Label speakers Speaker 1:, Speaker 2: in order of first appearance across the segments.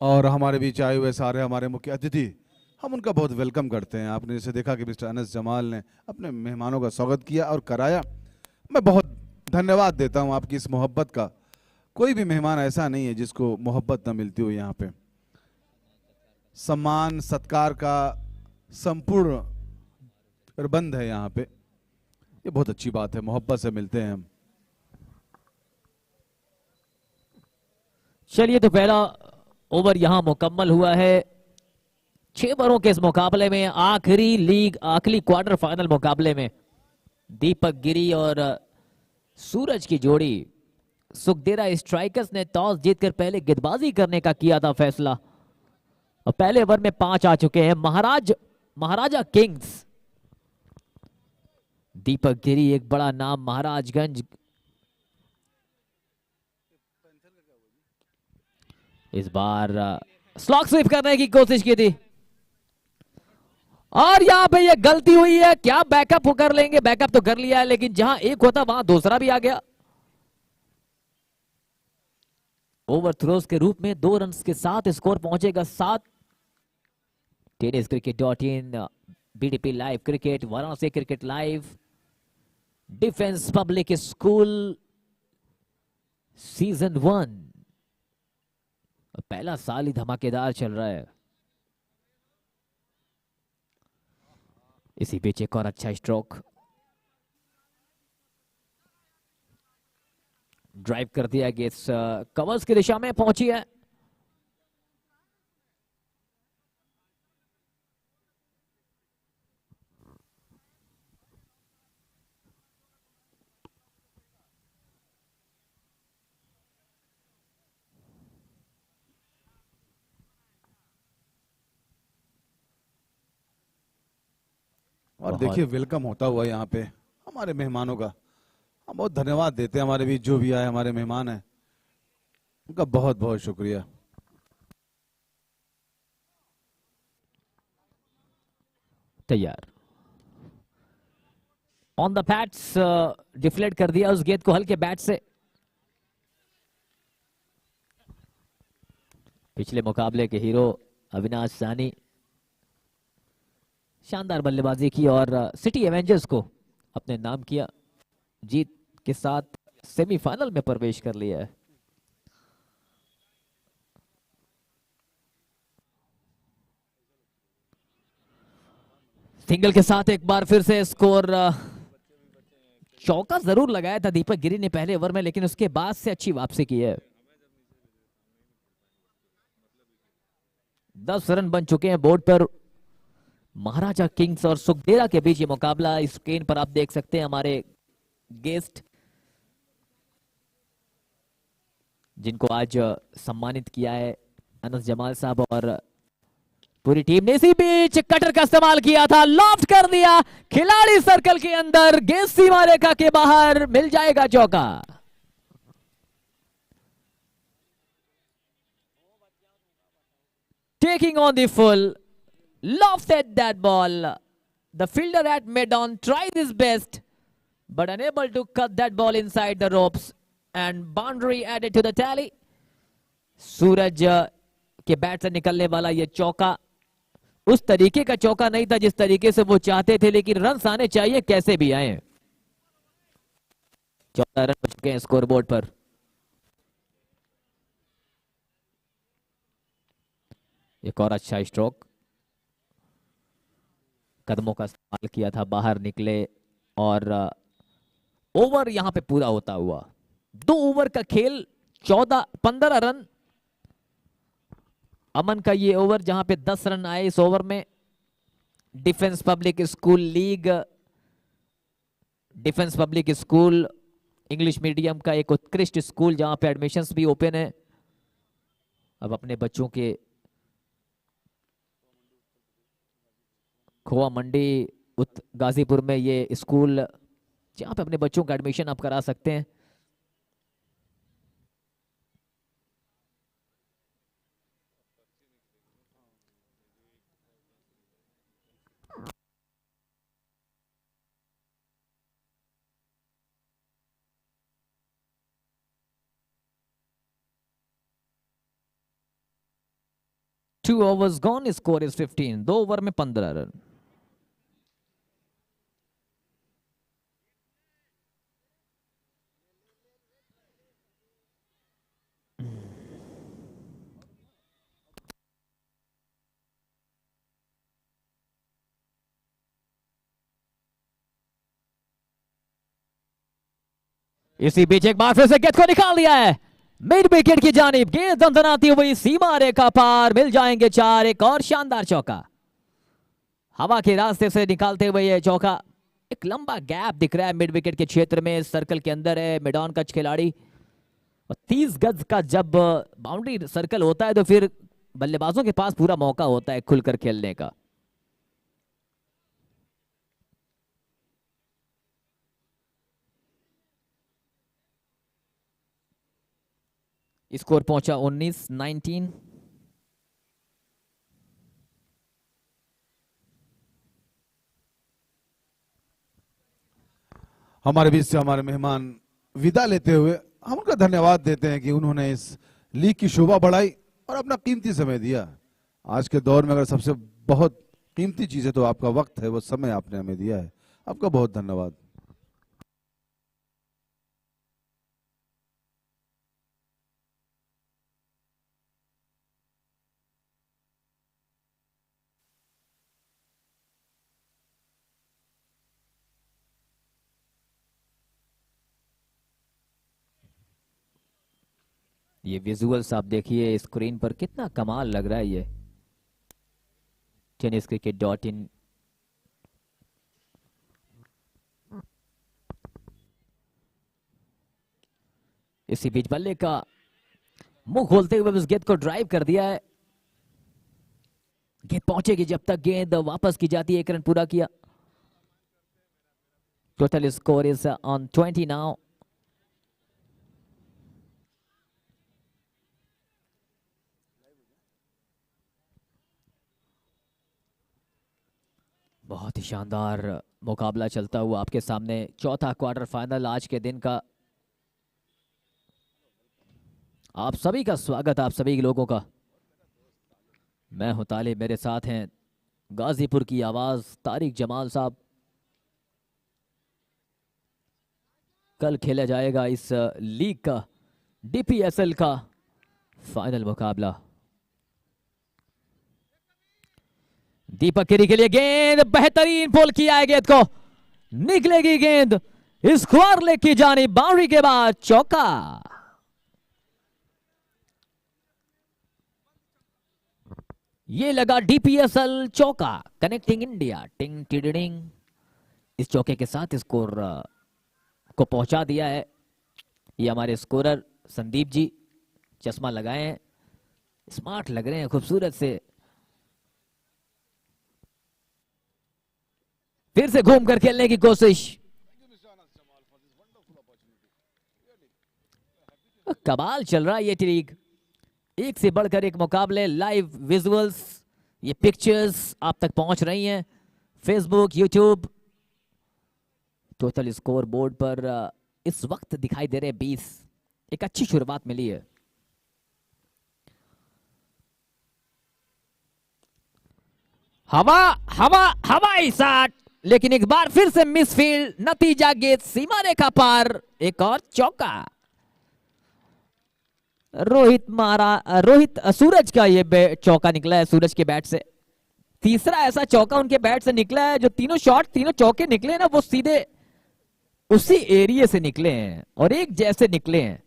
Speaker 1: और हमारे बीच आए हुए सारे हमारे मुख्य अतिथि, हम उनका बहुत वेलकम करते हैं। आपने जैसे देखा कि मिस्टर अनस जमाल ने अपने मेहमानों का स्वागत किया और कराया। मैं बहुत धन्यवाद देता हूं आपकी इस मोहब्बत का। कोई भी मेहमान ऐसा नहीं है जिसको मोहब्बत न मिलती हो यहाँ पे। सम्मान सत्कार का संपूर्ण प्रबंध है यहाँ पे। ये बहुत अच्छी बात है, मोहब्बत से मिलते हैं हम।
Speaker 2: चलिए, तो पहला ओवर यहां मुकम्मल हुआ है। 6 ओवरों के इस मुकाबले में, आखिरी क्वार्टर फाइनल मुकाबले में दीपक गिरी और सूरज की जोड़ी। सुखदेरा स्ट्राइकर्स ने टॉस जीतकर पहले गेंदबाजी करने का किया था फैसला, और पहले ओवर में 5 आ चुके हैं। महाराजा किंग्स दीपक गिरी, एक बड़ा नाम महाराजगंज। इस बार स्लॉग स्वीप करने की कोशिश की थी, और यहां पे ये गलती हुई है। क्या बैकअप कर लेंगे? बैकअप तो कर लिया है, लेकिन जहां एक होता वहां दूसरा भी आ गया। ओवर थ्रोज के रूप में 2 रन के साथ स्कोर पहुंचेगा 7। Tennis cricket .in, BDP live cricket, Varanasi cricket live, defence public school season 1। पहला साल ही धमाकेदार चल रहा है। इसी बीच एक और अच्छा स्ट्रोक ड्राइव कर दिया गया, इस कवर्स की दिशा में पहुंची है।
Speaker 1: और देखिए वेलकम होता हुआ यहाँ पे हमारे मेहमानों का हम बहुत धन्यवाद देते हैं। हमारे बीच जो भी आए हमारे मेहमान हैं, उनका बहुत बहुत शुक्रिया।
Speaker 2: तैयार ऑन द बैट्स, डिफ्लेक्ट कर दिया उस गेंद को हल्के बैट से। पिछले मुकाबले के हीरो अविनाश सानी, शानदार बल्लेबाजी की और सिटी एवेंजर्स को अपने नाम किया। जीत के साथ सेमीफाइनल में प्रवेश कर लिया है। सिंगल के साथ एक बार फिर से स्कोर, चौका जरूर लगाया था दीपक गिरी ने पहले ओवर में, लेकिन उसके बाद से अच्छी वापसी की है। 10 रन बन चुके हैं बोर्ड पर। महाराजा किंग्स और सुखदेरा के बीच ये मुकाबला। स्क्रीन पर आप देख सकते हैं हमारे गेस्ट, जिनको आज सम्मानित किया है अनस जमाल साहब और पूरी टीम ने। इसी बीच कटर का इस्तेमाल किया था, लॉफ्ट कर दिया, खिलाड़ी सर्कल के अंदर, गेंद सीमा रेखा के बाहर, मिल जाएगा चौका। Taking on the full, lofted that ball. The fielder at mid-on tried his best, but unable to cut that ball inside the ropes, and boundary added to the tally. सूरज के बैट से निकलने वाला ये चौका उस तरीके का चौका नहीं था जिस तरीके से वो चाहते थे, लेकिन रन आने चाहिए कैसे भी आए। 14 रन हो चुके हैं स्कोर बोर्ड पर। एक और अच्छा स्ट्रोक, कदमों का इस्तेमाल किया था, बाहर निकले, और ओवर यहां पे पूरा होता हुआ 2 ओवर का खेल, 15 रन। अमन का ये ओवर जहां पे 10 रन आए इस ओवर में। Defence public school league, defence public school English medium का एक उत्कृष्ट स्कूल जहां पे एडमिशंस भी ओपन है। अब अपने बच्चों के खोआ मंडी गाजीपुर में ये स्कूल, जहां पे अपने बच्चों का एडमिशन आप करा सकते हैं। 2 overs gone, score is 15. 2 over में 15 रन। इसी बीच एक बार फिर से गेंद को निकाल दिया है मिड विकेट की जानिब। गेंद दंदनाती हुई सीमा रेखा पार, मिल जाएंगे 4। एक और शानदार चौका हवा के रास्ते से निकालते हुए ये चौका। एक लंबा गैप दिख रहा है मिड विकेट के क्षेत्र में, सर्कल के अंदर है मिड ऑन कच खिलाड़ी। और 30 गज का जब बाउंड्री सर्कल होता है तो फिर बल्लेबाजों के पास पूरा मौका होता है खुलकर खेलने का। स्कोर पहुंचा 19-19।
Speaker 1: हमारे बीच से हमारे मेहमान विदा लेते हुए हम उनका धन्यवाद देते हैं कि उन्होंने इस लीग की शोभा बढ़ाई और अपना कीमती समय दिया। आज के दौर में अगर सबसे बहुत कीमती चीज है तो आपका वक्त है, वो समय आपने हमें दिया है। आपका बहुत धन्यवाद।
Speaker 2: ये विजुअल्स आप देखिए स्क्रीन पर, कितना कमाल लग रहा है ये। tenniscricket.in इसी बीच बल्ले का मुंह खोलते हुए उस गेंद को ड्राइव कर दिया है। गेंद पहुंचेगी जब तक, गेंद वापस की जाती है। 1 रन पूरा किया। Total score is on 20 now. बहुत ही शानदार मुकाबला चलता हुआ आपके सामने। चौथा क्वार्टर फाइनल आज के दिन का। आप सभी का स्वागत, आप सभी लोगों का। मैं हूं तालिब, मेरे साथ हैं गाजीपुर की आवाज तारिक जमाल साहब। कल खेला जाएगा इस लीग का डीपीएसएल का फाइनल मुकाबला। दीपक गिरी के लिए गेंद, बेहतरीन पोल किया है गेंद को, निकलेगी गेंद स्क्वायर लेग की जानिब। बाउंड्री के बाद चौका। ये लगा डीपीएसएल चौका, कनेक्टिंग इंडिया। टिंग टिडिंग। इस चौके के साथ स्कोर को पहुंचा दिया है ये हमारे स्कोरर संदीप जी। चश्मा लगाए हैं, स्मार्ट लग रहे हैं खूबसूरत से। फिर से घूम कर खेलने की कोशिश। कमाल चल रहा है ये लीग। एक से बढ़कर एक मुकाबले, लाइव विजुअल्स, ये पिक्चर्स आप तक पहुंच रही हैं Facebook, YouTube. Total score board पर इस वक्त दिखाई दे रहे 20। एक अच्छी शुरुआत मिली है। हवाई शॉट, लेकिन एक बार फिर से मिसफील्ड। नतीजा गेंद सीमा रेखा पार। एक और चौका। रोहित सूरज का ये चौका निकला है सूरज के बैट से। तीसरा ऐसा चौका उनके बैट से निकला है। जो तीनों शॉट, तीनों चौके निकले ना, वो सीधे उसी एरिया से निकले हैं और एक जैसे निकले हैं।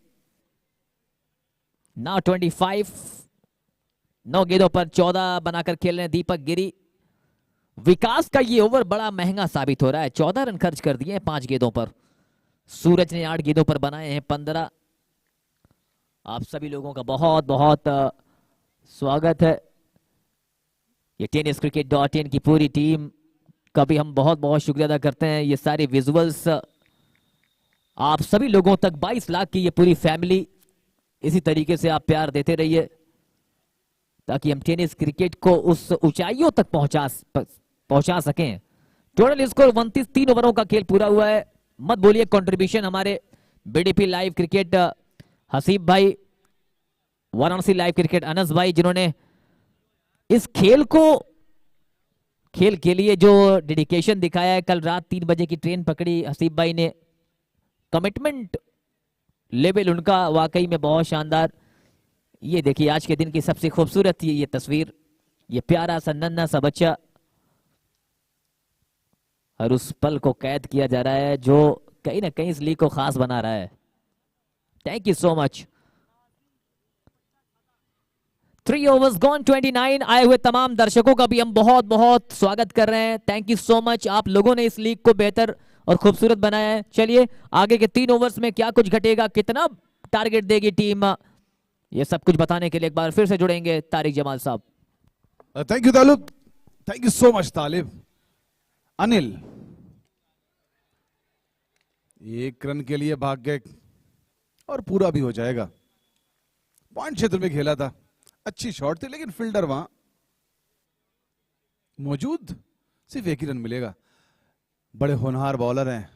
Speaker 2: नाउ 25। 9 गेंदों पर 14 बनाकर खेल रहे हैं दीपक गिरी। विकास का ये ओवर बड़ा महंगा साबित हो रहा है। 14 रन खर्च कर दिए हैं 5 गेंदों पर। सूरज ने 8 गेंदों पर बनाए हैं 15। आप सभी लोगों का बहुत बहुत स्वागत है। ये tenniscricket.in की पूरी टीम का भी हम बहुत बहुत शुक्रिया अदा करते हैं। ये सारे विजुअल्स आप सभी लोगों तक, 22 लाख की ये पूरी फैमिली, इसी तरीके से आप प्यार देते रहिए ताकि हम टेनिस क्रिकेट को उस ऊंचाइयों तक पहुंचा सकें। Total score 29। 3 ओवरों का खेल पूरा हुआ है। मत बोलिए कंट्रीब्यूशन हमारे बीडीपी लाइव क्रिकेट हसीब भाई, वाराणसी लाइव क्रिकेट अनस भाई, जिन्होंने इस खेल के लिए जो डेडिकेशन दिखाया है, कल रात 3 बजे की ट्रेन पकड़ी हसीब भाई ने, कमिटमेंट लेवल उनका वाकई में बहुत शानदार। ये देखिए आज के दिन की सबसे खूबसूरत ये तस्वीर, ये प्यारा सा नन्हा सा बच्चा और उस पल को कैद किया जा रहा है जो कहीं ना कहीं इस लीग को खास बना रहा है। Thank you so much. 3 overs gone 29। आए हुए तमाम दर्शकों का भी हम बहुत बहुत स्वागत कर रहे हैं। थैंक यू सो मच, आप लोगों ने इस लीग को बेहतर और खूबसूरत बनाया है। चलिए आगे के 3 ओवर्स में क्या कुछ घटेगा, कितना टारगेट देगी टीम, ये सब कुछ बताने के लिए एक बार फिर से जुड़ेंगे तारिक जमाल साहब।
Speaker 1: Thank you Talib, thank you so much Talib. Anil 1 run के लिए भाग गए और पूरा भी हो जाएगा। पॉइंट क्षेत्र में खेला था, अच्छी शॉट थी, लेकिन फील्डर वहां मौजूद, सिर्फ 1 ही रन मिलेगा। बड़े होनहार बॉलर हैं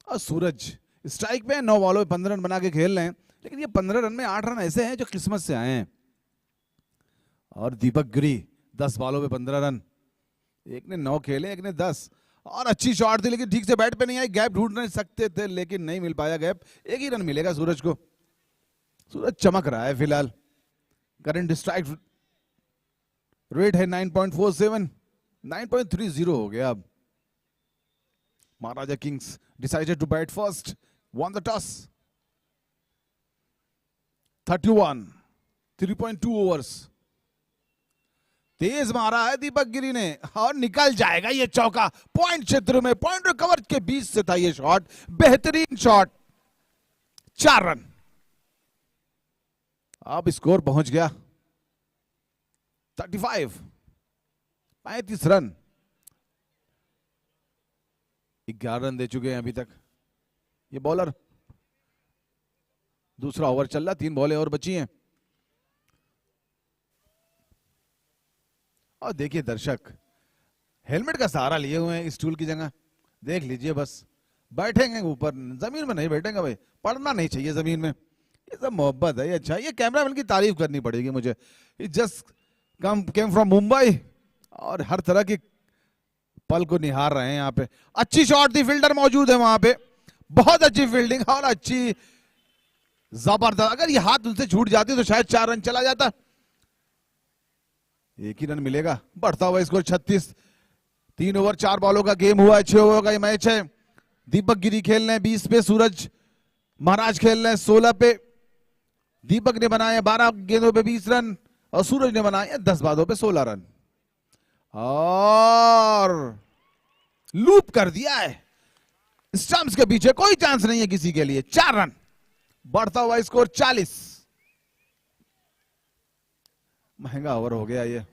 Speaker 1: और सूरज स्ट्राइक पे 9 बॉलों में 15 रन बना के खेल रहे हैं, लेकिन ये 15 रन में 8 रन ऐसे हैं जो किस्मत से आए हैं। और दीपक गिरी 10 बॉलों में 15 रन, एक ने 9 खेले, एक ने 10, और अच्छी शॉट थी लेकिन ठीक से बैट पे नहीं आई। गैप ढूंढ नहीं सकते थे लेकिन नहीं मिल पाया गैप। 1 ही रन मिलेगा सूरज को। सूरज चमक रहा है फिलहाल। करंट स्ट्राइक रेट है 9.47, 9.30 हो गया अब। Maharaja kings decided to bat first, won the toss। 31, 3.2 overs. तेज मारा है दीपक गिरी ने और निकल जाएगा ये चौका। पॉइंट क्षेत्र में, पॉइंट और कवर के बीच से था ये शॉट, बेहतरीन शॉट। 4 रन। अब स्कोर पहुंच गया 35 रन। 11 रन दे चुके हैं अभी तक ये बॉलर। दूसरा ओवर चल रहा, 3 बॉलें और बची हैं। और देखिए दर्शक हेलमेट का सहारा लिए हुए हैं स्टूल की जगह। देख लीजिए, बस बैठेंगे ऊपर, जमीन में नहीं बैठेंगे भाई। पढ़ना नहीं चाहिए जमीन में, ये सब मोहब्बत है। ये अच्छा, ये कैमरामैन की तारीफ करनी पड़ेगी मुझे। It just came from Mumbai और हर तरह की पल को निहार रहे हैं यहाँ पे। अच्छी शॉट थी, फील्डर मौजूद है वहां पे, बहुत अच्छी फील्डिंग और अच्छी जबरदस्त। अगर ये हाथ उनसे छूट जाती तो शायद 4 रन चला जाता। 1 ही रन मिलेगा। बढ़ता हुआ स्कोर 36। 3 ओवर 4 बॉलों का गेम हुआ है, 6 ओवर का ये मैच है। दीपक गिरी खेल रहे हैं 20 पे, सूरज महाराज खेल रहे हैं 16 पे। दीपक ने बनाए 12 गेंदों पे 20 रन और सूरज ने बनाए 10 गेंदों पे 16 रन और लूप कर दिया है। स्टंप्स के पीछे कोई चांस नहीं है किसी के लिए। 4 रन। बढ़ता हुआ स्कोर 40। महंगा ओवर हो गया ये।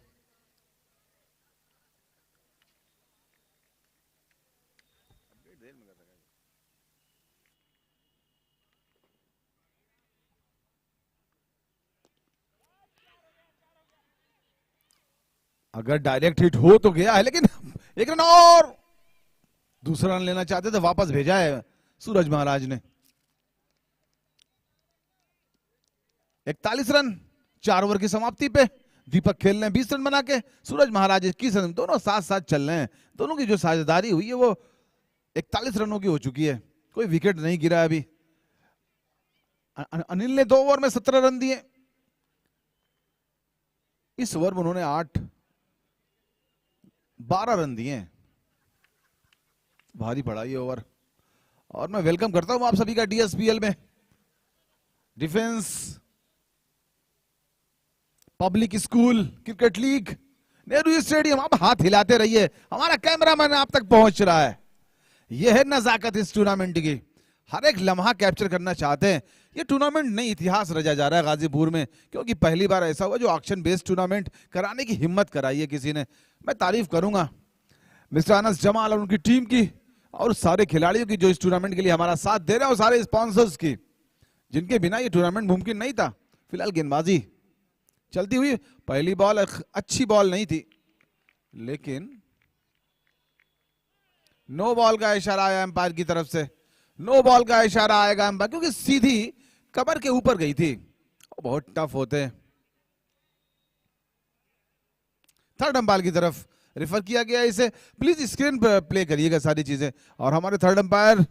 Speaker 1: अगर डायरेक्ट हिट हो तो गया है, लेकिन 1 रन और दूसरा रन लेना चाहते थे, वापस भेजा है सूरज महाराज ने। 41 रन 4 ओवर की समाप्ति पे। दीपक खेल रहे हैं 20 रन बना के, सूरज महाराज 21 रन। दोनों साथ साथ चल रहे हैं। दोनों की जो साझेदारी हुई है वो 41 रनों की हो चुकी है। कोई विकेट नहीं गिरा अभी। अनिल ने 2 ओवर में 17 रन दिए। इस ओवर में उन्होंने 12 रन दिए। भारी पड़ा ये ओवर। और मैं वेलकम करता हूं आप सभी का डीएसपीएल में, defence public school cricket league, Nehru stadium. आप हाथ हिलाते रहिए, हमारा कैमरामैन आप तक पहुंच रहा है। यह है नजाकत इस टूर्नामेंट की। हर एक लम्हा कैप्चर करना चाहते हैं। ये टूर्नामेंट नहीं, इतिहास रचा जा रहा है गाजीपुर में, क्योंकि पहली बार ऐसा हुआ जो ऑक्शन बेस्ड टूर्नामेंट कराने की हिम्मत कराई है किसी ने। मैं तारीफ करूंगा मिस्टर अनस जमाल और उनकी टीम की, और सारे खिलाड़ियों की जो इस टूर्नामेंट के लिए हमारा साथ दे रहे हैं, और सारे स्पॉन्सर्स की जिनके बिना ये टूर्नामेंट मुमकिन नहीं था। फिलहाल गेंदबाजी चलती हुई, पहली बॉल अच्छी बॉल नहीं थी, लेकिन नो बॉल का इशारा आया एम्पायर की तरफ से। नो बॉल का इशारा आएगा एम्पायर, क्योंकि सीधी कमर के ऊपर गई थी। बहुत टफ होते हैं। थर्ड अंपायर की तरफ रेफर किया गया है इसे। प्लीज स्क्रीन पर प्ले करिएगा सारी चीजें। और हमारे थर्ड अंपायर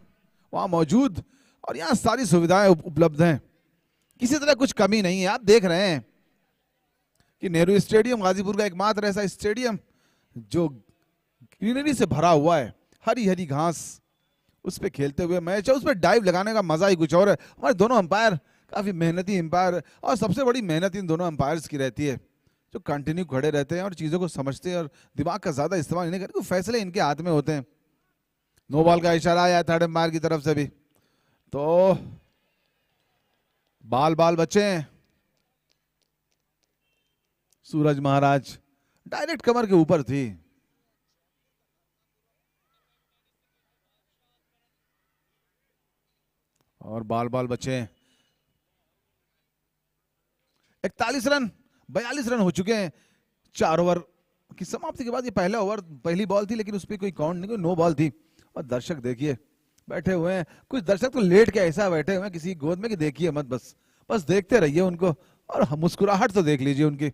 Speaker 1: वहां मौजूद और यहाँ सारी सुविधाएं उपलब्ध हैं, किसी तरह कुछ कमी नहीं है। आप देख रहे हैं कि नेहरू स्टेडियम गाजीपुर का एकमात्र ऐसा स्टेडियम जो ग्रीनरी से भरा हुआ है, हरी हरी घास, उस पे खेलते हुए मैच है। उस पर डाइव लगाने का मजा ही कुछ और है। हमारे दोनों अंपायर काफी मेहनती अंपायर, और सबसे बड़ी मेहनत इन दोनों अंपायर्स की रहती है, जो कंटिन्यू खड़े रहते हैं और चीजों को समझते हैं और दिमाग का ज्यादा इस्तेमाल नहीं करते, फैसले इनके हाथ में होते हैं। नो बॉल का इशारा आया थर्ड अंपायर की तरफ से भी, तो बाल बाल बचे हैं। सूरज महाराज डायरेक्ट कमर के ऊपर थी। और बाल बाल बचे हैं। 41 रन, 42 रन हो चुके हैं 4 ओवर की समाप्ति के बाद। ये पहला ओवर, पहली बॉल थी, लेकिन उस पर कोई काउंट नहीं, कोई नो बॉल थी। और दर्शक देखिए बैठे हुए हैं, कुछ दर्शक तो लेट के ऐसा बैठे हुए हैं किसी गोद में कि देखिए मत, बस बस देखते रहिए उनको, और मुस्कुराहट तो देख लीजिए उनकी।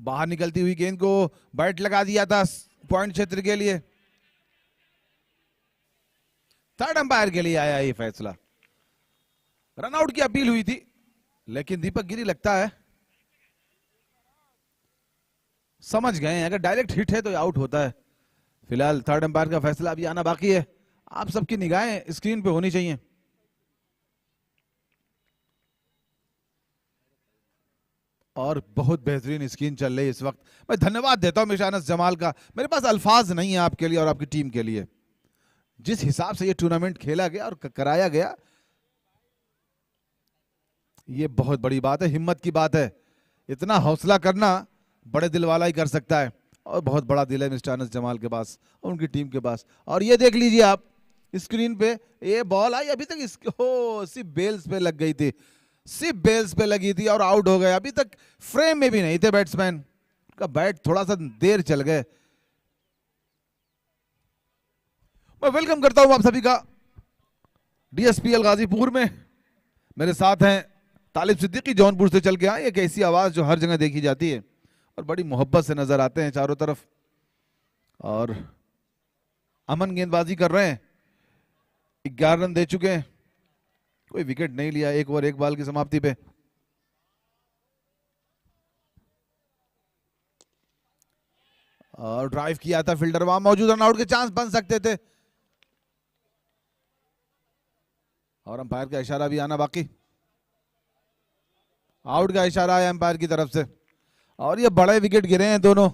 Speaker 1: बाहर निकलती हुई गेंद को बैट लगा दिया था पॉइंट क्षेत्र के लिए। थर्ड अंपायर के लिए आया ये फैसला। रनआउट की अपील हुई थी, लेकिन दीपक गिरी लगता है समझ गए हैं, अगर डायरेक्ट हिट है तो आउट होता है। फिलहाल थर्ड अंपायर का फैसला अभी आना बाकी है। आप सबकी निगाहें स्क्रीन पे होनी चाहिए। और बहुत बेहतरीन स्क्रीन चल रही है इस वक्त। मैं धन्यवाद देता हूं मिस्टर अनस जमाल का। मेरे पास अल्फाज नहीं है आपके लिए और आपकी टीम के लिए। जिस हिसाब से ये टूर्नामेंट खेला गया और कराया गया, ये बहुत बड़ी बात है, हिम्मत की बात है। इतना हौसला करना बड़े दिल वाला ही कर सकता है, और बहुत बड़ा दिल है मिस्टर अनस जमाल के पास और उनकी टीम के पास। और ये देख लीजिए आप स्क्रीन पे, ये बॉल आई अभी तक सिर्फ बेल्स पे लग गई थी, सिर्फ बेल्स पे लगी थी और आउट हो गए। अभी तक फ्रेम में भी नहीं थे बैट्समैन, का बैट थोड़ा सा देर चल गए। मैं वेलकम करता हूं आप सभी का डीएसपीएल गाजीपुर में। मेरे साथ हैं तालिब सिद्दीकी, जौनपुर से चल के आए। एक ऐसी आवाज जो हर जगह देखी जाती है और बड़ी मोहब्बत से नजर आते हैं चारों तरफ। और अमन गेंदबाजी कर रहे हैं, 11 रन दे चुके हैं, कोई विकेट नहीं लिया 1 ओवर 1 बॉल की समाप्ति पे। और ड्राइव किया था फील्डर, वहां मौजूद, रन आउट के चांस बन सकते थे। और अंपायर का इशारा भी आना बाकी, आउट का इशारा आया अंपायर की तरफ से। और ये बड़े विकेट गिरे हैं दोनों,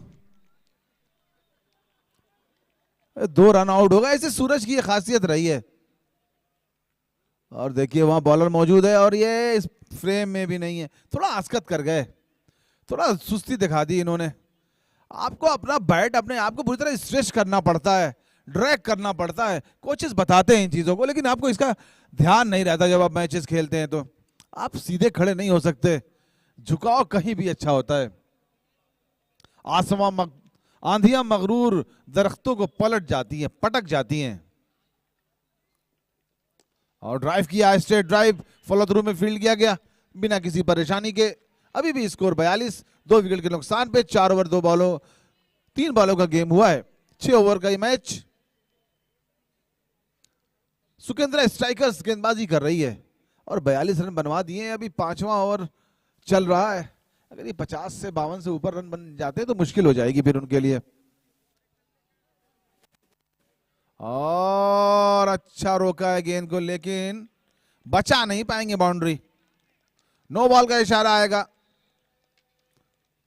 Speaker 1: 2 रन आउट हो गए। ऐसे सूरज की ये खासियत रही है। और देखिए वहां बॉलर मौजूद है और ये इस फ्रेम में भी नहीं है, थोड़ा आस्कत कर गए, थोड़ा सुस्ती दिखा दी इन्होंने। आपको अपना बैट अपने आप को पूरी तरह स्ट्रेच करना पड़ता है, ड्रैग करना पड़ता है। कोचेस बताते हैं इन चीजों को, लेकिन आपको इसका ध्यान नहीं रहता। जब आप मैचेस खेलते हैं तो आप सीधे खड़े नहीं हो सकते, झुकाव कहीं भी अच्छा होता है। आसमां आंधियां मगरूर दरख्तों को पलट जाती हैं, पटक जाती हैं। और ड्राइव किया, स्ट्रेट ड्राइव, फॉलो थ्रू में फील्ड किया गया बिना किसी परेशानी के। अभी भी स्कोर 42, 2 विकेट के नुकसान पे 4 ओवर 3 बॉलों का गेम हुआ है, 6 ओवर का ये मैच। सुकेंद्रा स्ट्राइकर्स गेंदबाजी कर रही है और 42 रन बनवा दिए। अभी 5वां ओवर चल रहा है। अगर ये 50 से 52 से ऊपर रन बन जाते हैं तो मुश्किल हो जाएगी फिर उनके लिए। और अच्छा रोका है गेंद को, लेकिन बचा नहीं पाएंगे बाउंड्री। नो बॉल का इशारा आएगा,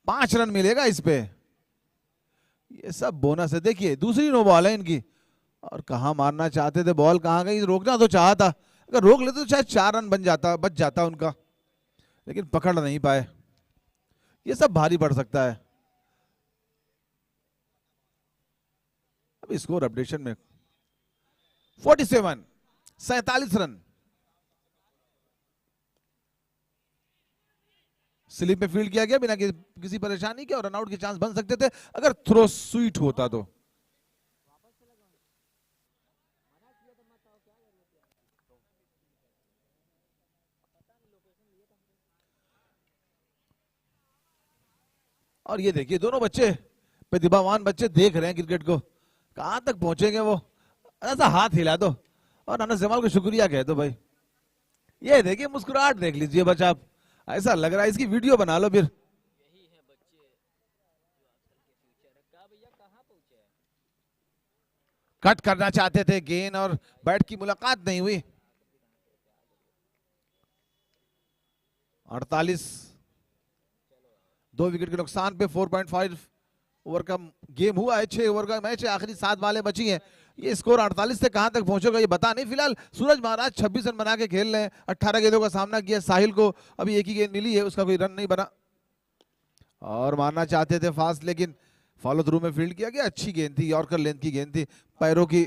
Speaker 1: 5 रन मिलेगा इस पे। ये सब बोनस है। देखिए दूसरी नो बॉल है इनकी, और कहां मारना चाहते थे, बॉल कहां गई। रोकना तो चाहा था, अगर रोक लेते तो शायद 4 रन बच जाता उनका, लेकिन पकड़ नहीं पाए। ये सब भारी पड़ सकता है। अब स्कोर अपडेशन में 47 रन स्लिप में फील्ड किया गया बिना किसी परेशानी के, और रनआउट के चांस बन सकते थे अगर थ्रो स्वीट होता तो। और ये देखिए दोनों बच्चे प्रतिभावान बच्चे देख रहे हैं क्रिकेट को, कहां तक पहुंचेंगे वो। ऐसा हाथ हिला दो और अनस जमाल को शुक्रिया कह दो भाई। ये देखिए मुस्कुराहट देख लीजिए बच्चा, आप ऐसा लग रहा है इसकी वीडियो बना लो फिर। कट करना चाहते थे गेंद और बैट की मुलाकात नहीं हुई। 48 2 विकेट के नुकसान पे 4.5 ओवर का गेम हुआ है, 6 ओवर का मैच है, आखिरी 7 बालें बची हैं। ये स्कोर 48 से कहां तक पहुंचेगा ये बता नहीं। फिलहाल सूरज महाराज 26 रन बना के खेल रहे हैं, 18 गेंदों का सामना किया। साहिल को अभी एक ही गेंद मिली है, उसका कोई रन नहीं बना और मारना चाहते थे फास्ट, लेकिन फॉलो थ्रू में फील्ड किया गया। अच्छी गेंद थी, यॉर्कर लेंथ की गेंद थी, पैरों की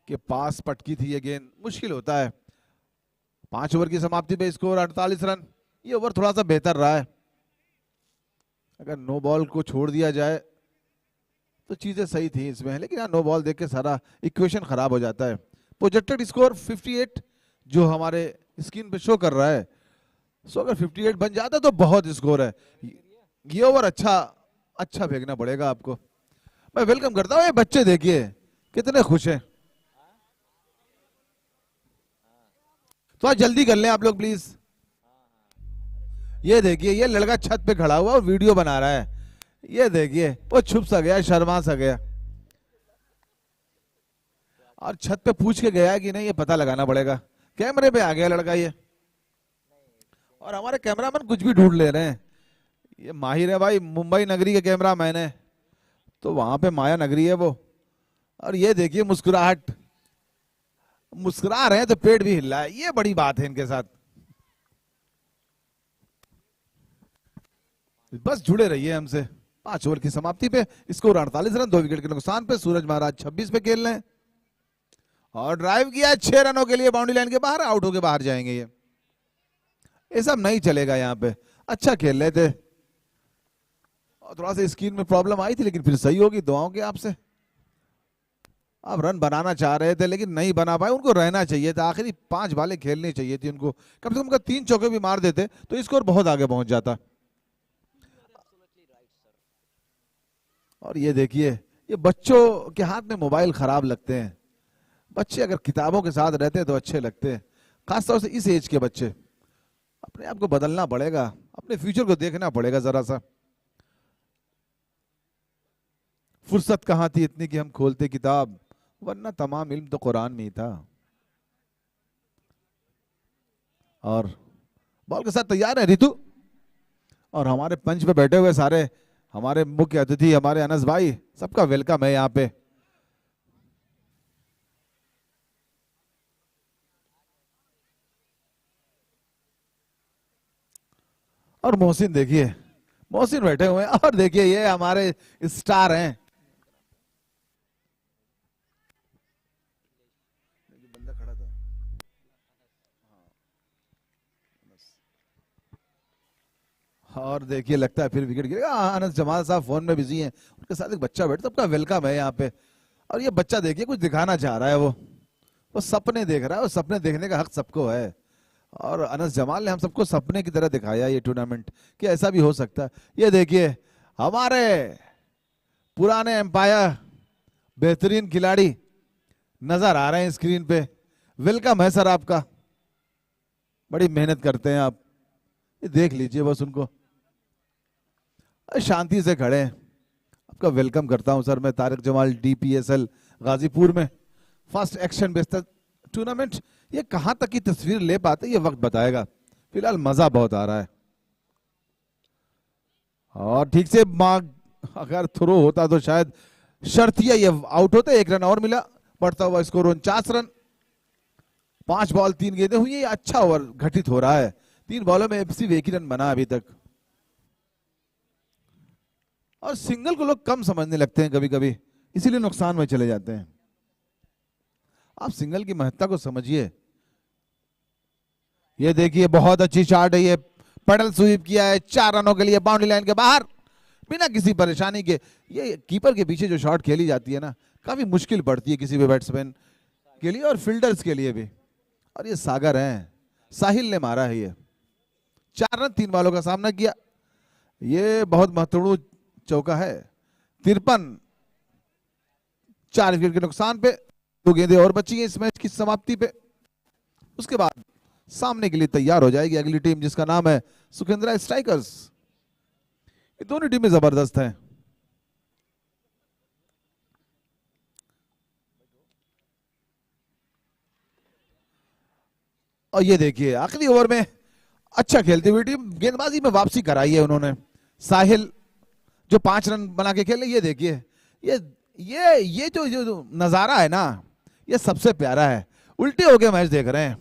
Speaker 1: के पास पटकी थी ये गेंद। मुश्किल होता है। 5 ओवर की समाप्ति पे स्कोर 48 रन। ये ओवर थोड़ा सा बेहतर रहा है, अगर नो बॉल को छोड़ दिया जाए तो चीजें सही थी इसमें, लेकिन यहाँ नो बॉल देख के सारा इक्वेशन खराब हो जाता है। प्रोजेक्टेड स्कोर 58 जो हमारे स्क्रीन पे शो कर रहा है, सो अगर 58 बन जाता तो बहुत स्कोर है। ये ओवर अच्छा फेंकना पड़ेगा आपको। मैं वेलकम करता हूँ, ये बच्चे देखिए कितने खुश हैं। तो जल्दी कर लें आप लोग प्लीज। ये देखिए ये लड़का छत पे खड़ा हुआ और वीडियो बना रहा है। ये देखिए वो छुप सा गया, शर्मा सा गया और छत पे पूछ के गया कि नहीं ये पता लगाना पड़ेगा। कैमरे पे आ गया लड़का ये, और हमारे कैमरामैन कुछ भी ढूंढ ले रहे हैं। ये माहिर है भाई, मुंबई नगरी के कैमरा मैन है, तो वहां पे माया नगरी है वो। और ये देखिए मुस्कुराहट, मुस्कुरा रहे हैं तो पेट भी हिल रहा है, ये बड़ी बात है इनके साथ। बस जुड़े रहिए हमसे। 5 ओवर की समाप्ति पे स्कोर 48 रन, 2 विकेट के नुकसान पे। सूरज महाराज 26 पे खेल रहे हैं और ड्राइव किया 6 रनों के लिए बाउंड्री लाइन के बाहर, आउट होके बाहर जाएंगे। ये सब नहीं चलेगा यहाँ पे। अच्छा खेल रहे थे और थोड़ा सा स्क्रीन में प्रॉब्लम आई थी, लेकिन फिर सही होगी दुआओं के आपसे। अब रन बनाना चाह रहे थे लेकिन नहीं बना पाए, उनको रहना चाहिए था। आखिरी 5 बालें खेलनी चाहिए थी उनको, कम से कम 3 चौके भी मार देते तो स्कोर बहुत आगे पहुंच जाता। और ये देखिए ये बच्चों के हाथ में मोबाइल खराब लगते हैं। बच्चे अगर किताबों के साथ रहते हैं तो अच्छे लगते हैं, खासतौर से इस एज के बच्चे। अपने आप को बदलना पड़ेगा, अपने फ्यूचर को देखना पड़ेगा जरा सा। फुर्सत कहाँ थी इतनी कि हम खोलते किताब, वरना तमाम इल्म तो कुरान में ही था। और बॉल के साथ तैयार है रितु, और हमारे पंच पे बैठे हुए सारे हमारे मुख्य अतिथि हमारे अनस भाई, सबका वेलकम है यहाँ पे। और मोहसिन देखिए, मोहसिन बैठे हुए हैं, और देखिए ये हमारे स्टार हैं। बंदा खड़ा था, और देखिए लगता है फिर विकेट गिरेगा। अनस जमाल साहब फोन में बिजी हैं, उनके साथ एक बच्चा बैठा, सबका वेलकम है यहाँ पे। और ये बच्चा देखिए कुछ दिखाना चाह रहा है, वो सपने देख रहा है, और सपने देखने का हक सबको है। और अनस जमाल ने हम सबको सपने की तरह दिखाया ये टूर्नामेंट कि ऐसा भी हो सकता है। ये देखिए हमारे पुराने एम्पायर बेहतरीन खिलाड़ी नजर आ रहे हैं स्क्रीन पे। वेलकम है सर आपका, बड़ी मेहनत करते हैं आप, ये देख लीजिए बस उनको, शांति से खड़े हैं। आपका वेलकम करता हूं सर मैं। तारिक जमाल DPSL गाजीपुर में फर्स्ट एक्शन बेस्ड टूर्नामेंट। ये कहां तक की तस्वीर ले पाते ये वक्त बताएगा, फिलहाल मजा बहुत आ रहा है। और ठीक से अगर थ्रो होता तो शायद शर्तिया ये आउट होते। 1 रन और मिला, बढ़ता हुआ स्कोर 49 रन। 5 बॉल 3 गेंदें हुई, ये अच्छा ओवर घटित हो रहा है। 3 बॉलों में सिर्फ 1 ही रन बना अभी तक। और सिंगल को लोग कम समझने लगते हैं कभी कभी, इसीलिए नुकसान में चले जाते हैं। आप सिंगल की महत्ता को समझिए। ये देखिए बहुत अच्छी शॉट है, ये पेडल स्वीप किया है 4 रनों के लिए बाउंड्री लाइन के बाहर बिना किसी परेशानी के। ये कीपर के पीछे जो शॉट खेली जाती है ना, काफी मुश्किल पड़ती है किसी भी बैट्समैन के लिए और फील्डर्स के लिए भी। और ये सागर हैं, साहिल ने मारा है ये। 4 रन 3 बॉलों का सामना किया। ये बहुत महत्वपूर्ण चौका है। 53 4 विकेट के नुकसान पे 2 गेंदें और बची हैं इस मैच की समाप्ति पे। उसके बाद सामने के लिए तैयार हो जाएगी अगली टीम जिसका नाम है सुखेंद्रा स्ट्राइकर्स। ये दोनों टीमें जबरदस्त हैं। और ये देखिए आखिरी ओवर में अच्छा खेलती हुई टीम, गेंदबाजी में वापसी कराई है उन्होंने। साहिल जो 5 रन बना के खेले, ये देखिए ये जो नजारा है ना, ये सबसे प्यारा है। उल्टे होके मैच देख रहे हैं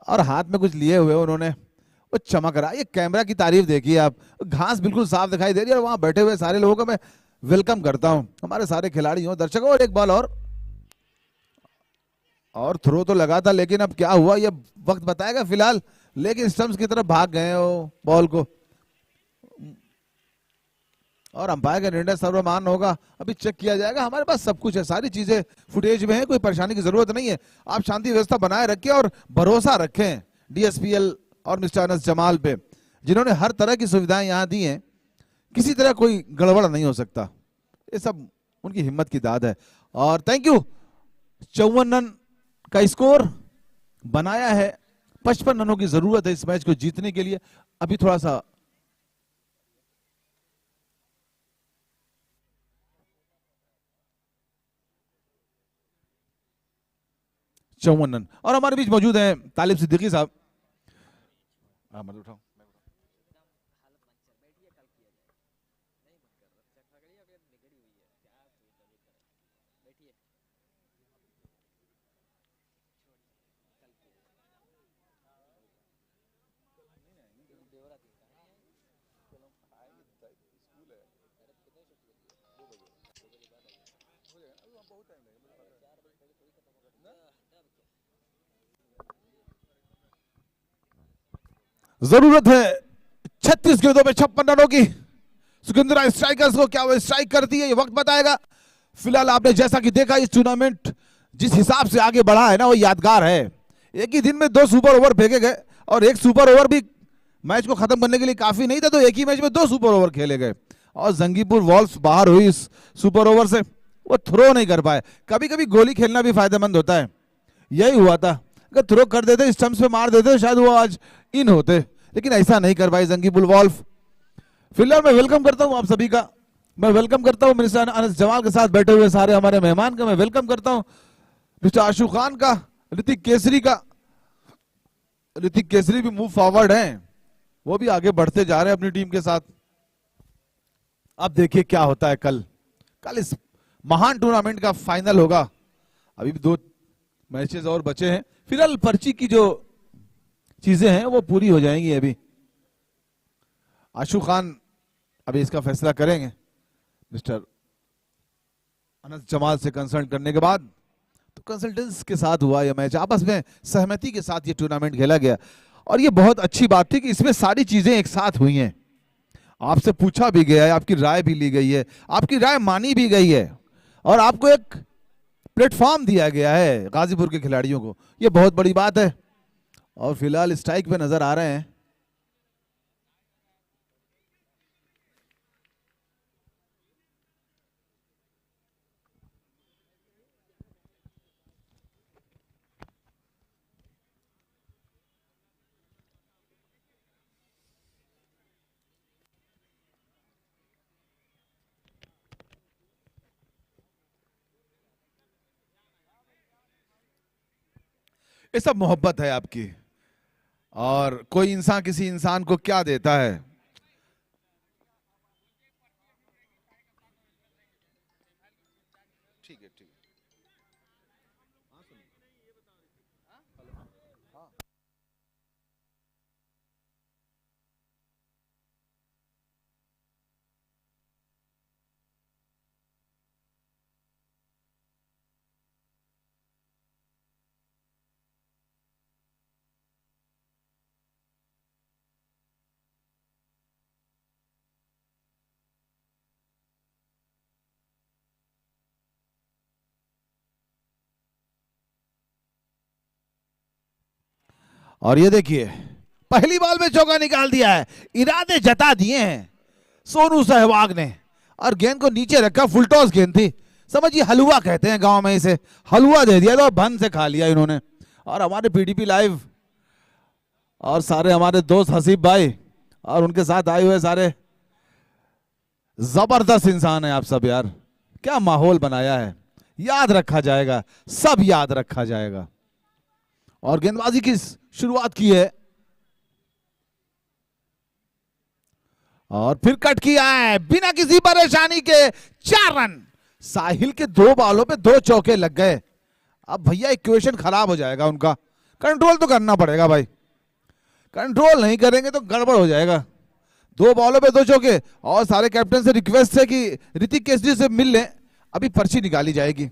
Speaker 1: और हाथ में कुछ लिए हुए उन्होंने, वो चमक रहा है। ये कैमरा की तारीफ देखिए आप, घास बिल्कुल साफ दिखाई दे रही है और वहां बैठे हुए सारे लोगों को मैं वेलकम करता हूं, हमारे सारे खिलाड़ियों दर्शकों। और एक बॉल और थ्रो तो लगा था, लेकिन अब क्या हुआ ये वक्त बताएगा फिलहाल। लेकिन स्टंप्स की तरफ भाग गए वो बॉल को, और अंपायर का निर्णय सर्वमान्य होगा। अभी चेक किया जाएगा, हमारे पास सब कुछ है, सारी चीजें फुटेज में है, कोई परेशानी की जरूरत नहीं है। आप शांति व्यवस्था बनाए रखें और भरोसा रखें डीएसपीएल और मिस्टर अनस जमाल पे, जिन्होंने हर तरह की सुविधाएं यहां दी हैं। किसी तरह कोई गड़बड़ नहीं हो सकता, ये सब उनकी हिम्मत की दाद है। और थैंक यू। 54 रन का स्कोर बनाया है, 55 रनों की जरूरत है इस मैच को जीतने के लिए। अभी थोड़ा सा चौवन रन। और हमारे बीच मौजूद हैं तालिब सिद्दीकी साहब। मत उठाओ। जरूरत है 36 गेंदों में 56 रनों की। सुखेंद्रा स्ट्राइकर्स को क्या वो स्ट्राइक करती है, ये वक्त बताएगा। फिलहाल आपने जैसा कि देखा, इस टूर्नामेंट जिस हिसाब से आगे बढ़ा है ना, वो यादगार है। एक ही दिन में 2 सुपर ओवर फेंके गए, और एक सुपर ओवर भी मैच को खत्म करने के लिए काफी नहीं था, तो एक ही मैच में 2 सुपर ओवर खेले गए। और जंगीपुर वॉल्व्स बाहर हुई इस सुपर ओवर से, वो थ्रो नहीं कर पाए। कभी कभी गोली खेलना भी फायदेमंद होता है, यही हुआ था। अगर थ्रो कर देते, स्टंप्स पे मार देते, शायद वो आज इन होते, लेकिन ऐसा नहीं कर पाए जंगीपुर वॉल्व। फिलहाल मैं वेलकम करता हूं आप सभी का, मैं वेलकम करता हूं मिस्टर अनस जमाल के साथ बैठे हुए सारे हमारे मेहमान का। मैं वेलकम करता हूं मिस्टर आशु खान का, ऋतिक केसरी का। ऋतिक केसरी भी मूव फॉरवर्ड हैं, वो भी आगे बढ़ते जा रहे हैं अपनी टीम के साथ। अब देखिए क्या होता है कल इस महान टूर्नामेंट का फाइनल होगा। अभी भी 2 मैचेस और बचे हैं। फिलहाल पर्ची की जो चीजें हैं वो पूरी हो जाएंगी। अभी आशु खान अभी इसका फैसला करेंगे मिस्टर अनस जमाल से कंसल्ट करने के बाद। तो कंसल्टेंट्स के साथ हुआ यह मैच, आपस में सहमति के साथ ये टूर्नामेंट खेला गया। और ये बहुत अच्छी बात थी कि इसमें सारी चीजें एक साथ हुई हैं। आपसे पूछा भी गया है, आपकी राय भी ली गई है, आपकी राय मानी भी गई है, और आपको एक प्लेटफॉर्म दिया गया है गाजीपुर के खिलाड़ियों को। ये बहुत बड़ी बात है। और फिलहाल स्ट्राइक पे नजर आ रहे हैं ये सब मोहब्बत है आपकी। और कोई इंसान किसी इंसान को क्या देता है, ठीक है। और ये देखिए पहली बॉल में चौका निकाल दिया है, इरादे जता दिए हैं। सोनू सहवाग ने, और गेंद को नीचे रखा, फुल टॉस गेंद थी, समझिए हलवा कहते हैं गांव में इसे, हलवा दे दिया तो भन से खा लिया इन्होंने। और हमारे पीडीपी लाइव और सारे हमारे दोस्त हसीब भाई और उनके साथ आए हुए सारे जबरदस्त इंसान हैं आप सब यार, क्या माहौल बनाया है, याद रखा जाएगा, सब याद रखा जाएगा। और गेंदबाजी की शुरुआत की है और फिर कट किया है बिना किसी परेशानी के, 4 रन। साहिल के 2 बॉलों पे 2 चौके लग गए। अब भैया इक्वेशन खराब हो जाएगा उनका, कंट्रोल तो करना पड़ेगा भाई, कंट्रोल नहीं करेंगे तो गड़बड़ हो जाएगा। 2 बॉलों पे 2 चौके, और सारे कैप्टन से रिक्वेस्ट है कि ऋतिक केसरी से मिल लें, अभी पर्ची निकाली जाएगी।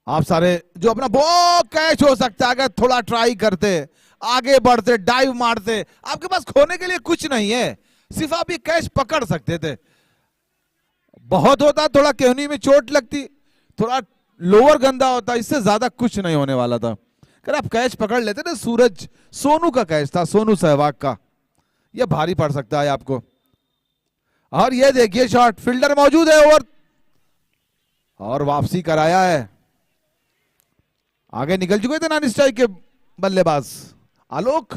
Speaker 1: आप सारे जो अपना बहुत कैच हो सकता है, अगर थोड़ा ट्राई करते, आगे बढ़ते, डाइव मारते, आपके पास खोने के लिए कुछ नहीं है, सिर्फ आप ये कैच पकड़ सकते थे। बहुत होता थोड़ा केहनी में चोट लगती, थोड़ा लोअर गंदा होता, इससे ज्यादा कुछ नहीं होने वाला था। अगर आप कैच पकड़ लेते ना, सूरज सोनू का कैच था, सोनू सहवाग का, यह भारी पड़ सकता है आपको। और ये देखिए शॉट, फील्डर मौजूद है ओवर, और वापसी कराया है। आगे निकल चुके थे नॉन स्ट्राइक के बल्लेबाज आलोक।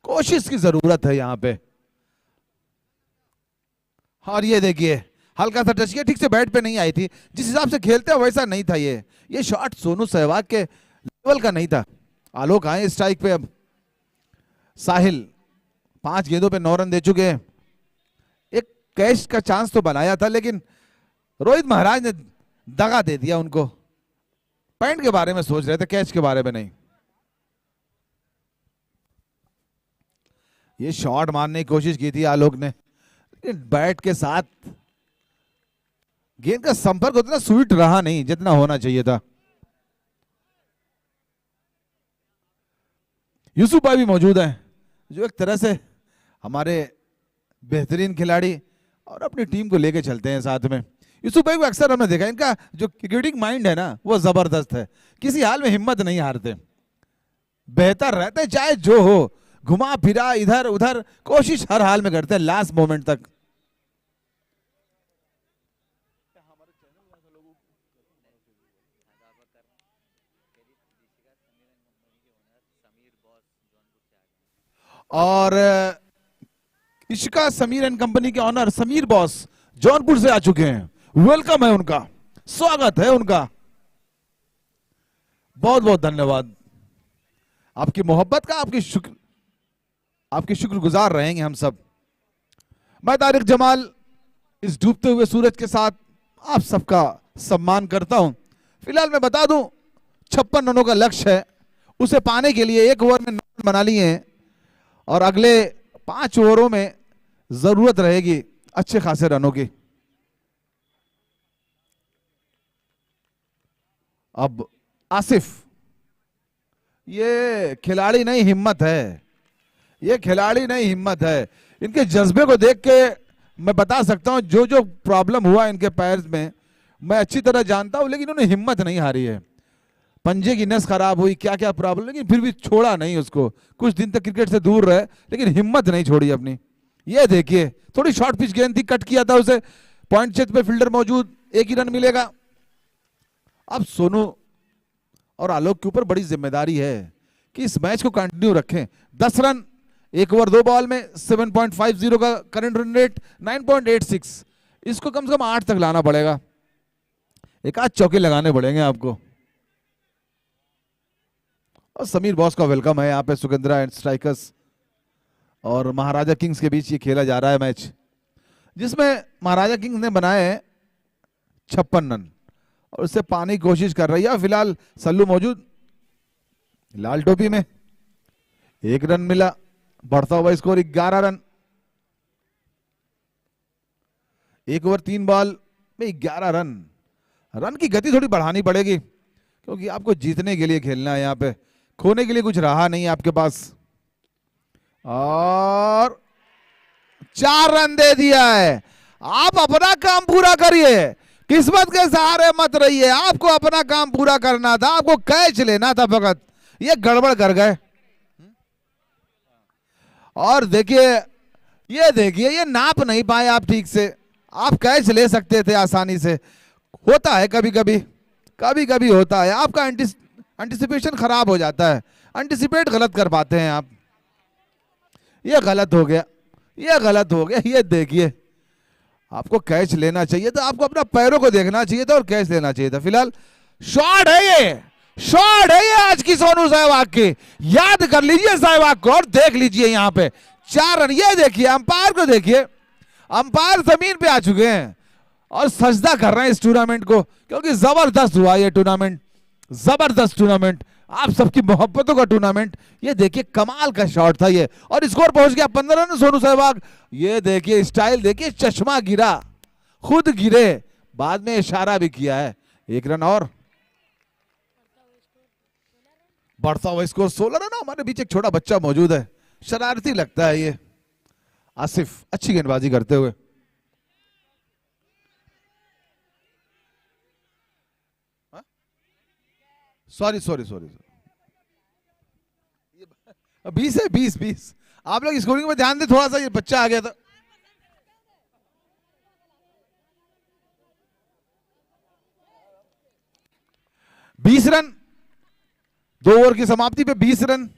Speaker 1: कोशिश की जरूरत है यहां पे। और ये देखिए हल्का सा टच किया, ठीक से बैट पे नहीं आई थी, जिस हिसाब से खेलते हैं वैसा नहीं था ये शॉट सोनू सहवाग के लेवल का नहीं था। आलोक आए स्ट्राइक पे। अब साहिल 5 गेंदों पे 9 रन दे चुके हैं। एक कैच का चांस तो बनाया था, लेकिन रोहित महाराज ने दगा दे दिया उनको। पॉइंट के बारे में सोच रहे थे, कैच के बारे में नहीं। ये शॉट मारने की कोशिश की थी आलोक ने, लेकिन बैट के साथ गेंद का संपर्क उतना स्वीट रहा नहीं जितना होना चाहिए था। यूसुफ भाई भी मौजूद हैं, जो एक तरह से हमारे बेहतरीन खिलाड़ी और अपनी टीम को लेके चलते हैं साथ में। यूसुफ भाई को अक्सर हमने देखा, इनका जो क्रिकेटिंग माइंड है ना वो जबरदस्त है, किसी हाल में हिम्मत नहीं हारते, बेहतर रहते चाहे जो हो, घुमा फिरा इधर उधर, कोशिश हर हाल में करते हैं लास्ट मोमेंट तक। और इशिका समीर एंड कंपनी के ऑनर समीर बॉस जौनपुर से आ चुके हैं, वेलकम है उनका, स्वागत है उनका, बहुत बहुत धन्यवाद। आपकी मोहब्बत का आपकी शुक्रगुजार रहेंगे हम सब। मैं तारिक जमाल इस डूबते हुए सूरज के साथ आप सबका सम्मान करता हूं। फिलहाल मैं बता दूं 56 रनों का लक्ष्य है, उसे पाने के लिए 1 ओवर में 9 रन बना लिए हैं और अगले 5 ओवरों में जरूरत रहेगी अच्छे खासे रनों की। अब आसिफ, ये खिलाड़ी नहीं हिम्मत है, ये खिलाड़ी नहीं हिम्मत है। इनके जज्बे को देख के मैं बता सकता हूं जो जो प्रॉब्लम हुआ इनके पैर में मैं अच्छी तरह जानता हूं, लेकिन उन्होंने हिम्मत नहीं हारी है। पंजे की नस खराब हुई, क्या क्या प्रॉब्लम, लेकिन फिर भी छोड़ा नहीं उसको। कुछ दिन तक क्रिकेट से दूर रहे लेकिन हिम्मत नहीं छोड़ी अपनी। ये देखिए थोड़ी शॉर्ट पिच गेंद थी, कट किया था उसे, पॉइंट क्षेत्र पे फील्डर मौजूद, 1 ही रन मिलेगा। अब सोनू और आलोक के ऊपर बड़ी जिम्मेदारी है कि इस मैच को कंटिन्यू रखें। 10 रन 1 ओवर 2 बॉल में, 7.50 का करंट रन रेट, 9.86, इसको कम से कम 8 तक लाना पड़ेगा। एक आध चौके लगाने पड़ेंगे आपको। और समीर बॉस का वेलकम है यहाँ पे, सुगंधरा एंड स्ट्राइकर्स और महाराजा किंग्स के बीच ये खेला जा रहा है मैच, जिसमें महाराजा किंग्स ने बनाए हैं 56 रन और उससे पाने की कोशिश कर रही है। फिलहाल सल्लू मौजूद लाल टोपी में, 1 रन मिला, बढ़ता हुआ स्कोर 11 रन। 1 ओवर 3 बॉल में 11 रन। रन की गति थोड़ी बढ़ानी पड़ेगी क्योंकि आपको जीतने के लिए खेलना है, यहाँ पे खोने के लिए कुछ रहा नहीं आपके पास। और 4 रन दे दिया है। आप अपना काम पूरा करिए, किस्मत के सहारे मत रहिए, आपको अपना काम पूरा करना था, आपको कैच लेना था फकत, ये गड़बड़ कर गए। और देखिए ये नाप नहीं पाए आप ठीक से, आप कैच ले सकते थे आसानी से। होता है कभी कभी होता है, आपका एंटिसिपेशन खराब हो जाता है, एंटिसिपेट गलत कर पाते हैं आप। ये गलत हो गया, ये देखिए, आपको कैच लेना चाहिए था, आपको अपना पैरों को देखना चाहिए था और कैच लेना चाहिए था। फिलहाल शॉट है ये आज की सोनू सहवाग की, याद कर लीजिए सहवाग को और देख लीजिए यहाँ पे 4 रन। ये देखिए अंपायर को देखिए, अंपायर जमीन पे आ चुके हैं और सजदा कर रहे हैं इस टूर्नामेंट को, क्योंकि जबरदस्त हुआ ये टूर्नामेंट, जबरदस्त टूर्नामेंट, आप सबकी मोहब्बतों का टूर्नामेंट। ये देखिए कमाल का शॉट था ये, और स्कोर पहुंच गया 15 रन सोनू सहवाग। ये देखिए स्टाइल देखिए, चश्मा गिरा, खुद गिरे, बाद में इशारा भी किया है। 1 रन और बढ़ता हुआ स्कोर 16 रन। हमारे बीच एक छोटा बच्चा मौजूद है, शरारती लगता है ये आसिफ, अच्छी गेंदबाजी करते हुए। सॉरी 20 है, 20 आप लोग स्कोरिंग में ध्यान दें थोड़ा सा, ये बच्चा आ गया था। बीस रन, 2 ओवर की समाप्ति पे 20 रन,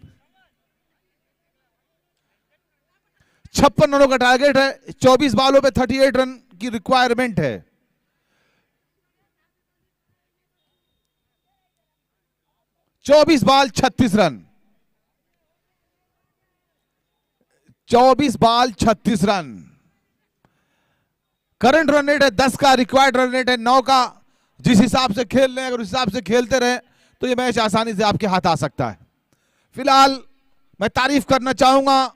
Speaker 1: 56 रनों का टारगेट है, 24 बॉलों पे 38 रन की रिक्वायरमेंट है। चौबीस ball 36 run, 24 ball 36 run. Current run rate है 10 का, रिक्वायर्ड रन रेट है 9 का। जिस हिसाब से खेल रहे हैं, अगर उस हिसाब से खेलते रहे तो ये मैच आसानी से आपके हाथ आ सकता है। फिलहाल मैं तारीफ करना चाहूंगा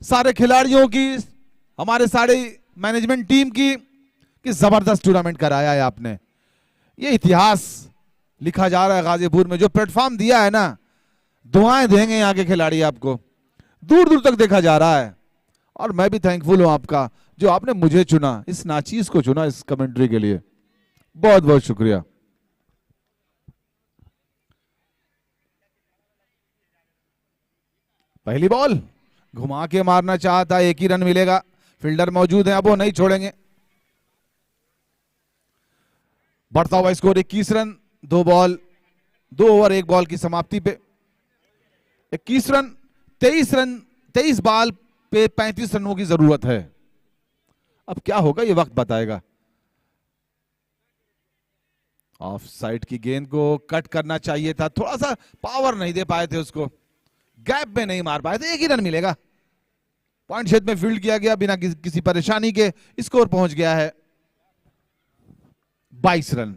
Speaker 1: सारे खिलाड़ियों की, हमारे सारे मैनेजमेंट टीम की, कि जबरदस्त टूर्नामेंट कराया है आपने। ये इतिहास लिखा जा रहा है गाजीपुर में, जो प्लेटफॉर्म दिया है ना, दुआएं देंगे यहाँ के खिलाड़ी आपको, दूर दूर तक देखा जा रहा है। और मैं भी थैंकफुल हूं आपका, जो आपने मुझे चुना, इस नाचीज को चुना इस कमेंट्री के लिए, बहुत बहुत शुक्रिया। पहली बॉल घुमा के मारना चाहता, 1 ही रन मिलेगा, फील्डर मौजूद है, अब वो नहीं छोड़ेंगे। बढ़ता हुआ स्कोर 21 रन, 2 ओवर 1 बॉल की समाप्ति पे 21 रन, 23 बॉल पे 35 रनों की जरूरत है। अब क्या होगा ये वक्त बताएगा। ऑफ साइड की गेंद को कट करना चाहिए था, थोड़ा सा पावर नहीं दे पाए थे उसको, गैप में नहीं मार पाए थे। 1 ही रन मिलेगा, पॉइंट क्षेत्र में फील्ड किया गया बिना किसी परेशानी के, स्कोर पहुंच गया है 22 रन।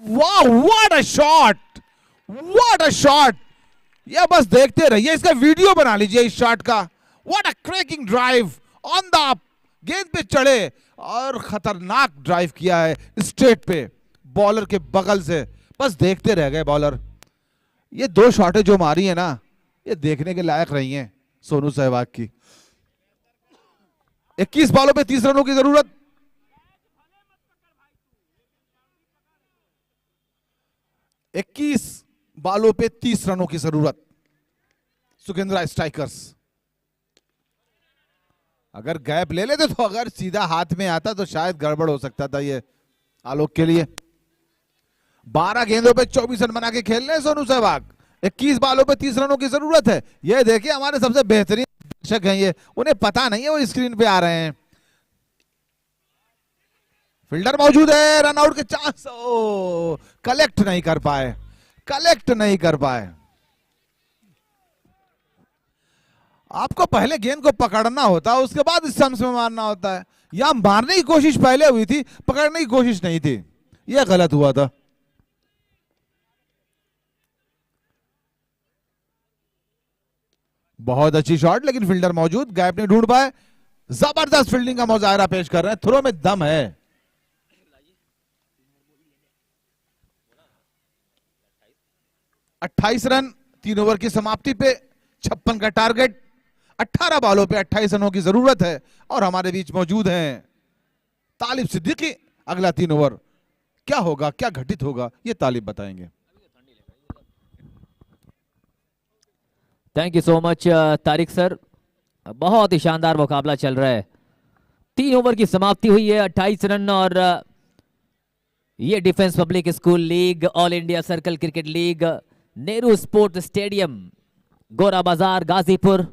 Speaker 1: वाह, what a shot, what a shot. ये बस देखते रहिए, इसका वीडियो बना लीजिए इस शॉट का। What a cracking drive on the, गेंद पे चढ़े और खतरनाक ड्राइव किया है स्ट्रेट पे बॉलर के बगल से, बस देखते रह गए बॉलर। ये 2 शॉटें जो मारी है ना, ये देखने के लायक रही हैं सोनू सहवाग की। 21 बॉलों पे 30 रनों की जरूरत, 21 बॉलों पे 30 रनों की जरूरत। सुकेंद्रा स्ट्राइकर्स अगर गैप ले लेते तो अगर सीधा हाथ में आता तो शायद गड़बड़ हो सकता था ये आलोक के लिए। 12 गेंदों पे 24 रन बना के खेल रहे हैं सोनू सहवाग, 21 बॉलों पे 30 रनों की जरूरत है। ये देखिए हमारे सबसे बेहतरीन दर्शक हैं ये, उन्हें पता नहीं है वो स्क्रीन पे आ रहे हैं। फील्डर मौजूद है, रन आउट के चांस, कलेक्ट नहीं कर पाए, कलेक्ट नहीं कर पाए। आपको पहले गेंद को पकड़ना होता है, उसके बाद स्टंप्स में मारना होता है। या मारने की कोशिश पहले हुई थी, पकड़ने की कोशिश नहीं थी, यह गलत हुआ था। बहुत अच्छी शॉट, लेकिन फील्डर मौजूद, गैप नहीं ढूंढ पाए। जबरदस्त फील्डिंग का मुजाहरा पेश कर रहे हैं, थ्रो में दम है। 28 रन 3 ओवर की समाप्ति पे, 56 का टारगेट। 18 बॉलों पे 28 रनों की जरूरत है और हमारे बीच मौजूद हैं तालिब सिद्दीकी। अगला 3 ओवर क्या होगा, क्या घटित होगा, ये तालिब बताएंगे।
Speaker 2: Thank you so much Tariq sir, बहुत ही शानदार मुकाबला चल रहा है। 3 ओवर की समाप्ति हुई है, 28 रन। और ये defence public school league, all India circle cricket league, Nehru sport stadium, गोरा बाजार, गाजीपुर।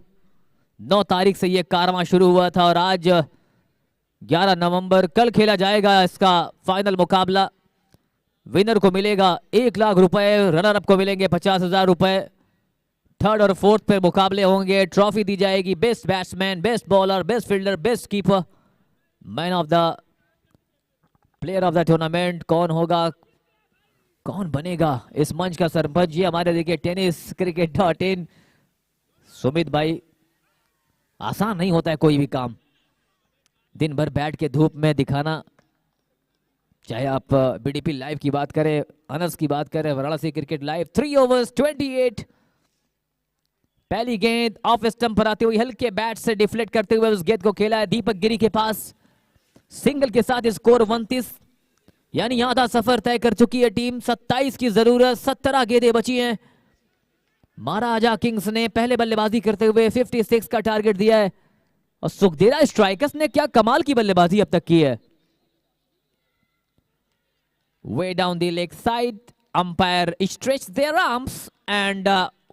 Speaker 2: 9 तारीख से ये कारवां शुरू हुआ था और आज 11 नवंबर कल खेला जाएगा इसका फाइनल मुकाबला। विनर को मिलेगा 1 लाख रुपए, रनर अप को मिलेंगे 50,000 रुपए। थर्ड और फोर्थ पे मुकाबले होंगे, ट्रॉफी दी जाएगी। Best batsman, best bowler, best fielder, best keeper, man of the player of the tournament कौन होगा, कौन बनेगा इस मंच का सरपंच। ये हमारे देखिए tenniscricket.in सुमित भाई, आसान नहीं होता है कोई भी काम, दिन भर बैठ के धूप में दिखाना। चाहे आप बीडीपी लाइव की बात करें, अनस की बात करें, वाराणसी क्रिकेट लाइव। 3 ओवर्स 28। पहली गेंद ऑफ स्टंप पर आते हुए हल्के बैट से डिफ्लेक्ट करते हुए उस गेंद को खेला है दीपक गिरी के पास। सिंगल के साथ स्कोर 29, यानी आधा सफर तय कर चुकी है टीम। 27 की जरूरत, 17 गेंदें बची हैं। महाराजा किंग्स ने पहले बल्लेबाजी करते हुए 56 का टारगेट दिया है और सुखदेरा स्ट्राइकर्स ने क्या कमाल की बल्लेबाजी अब तक की है। वे down the leg side, umpire stretch there arms and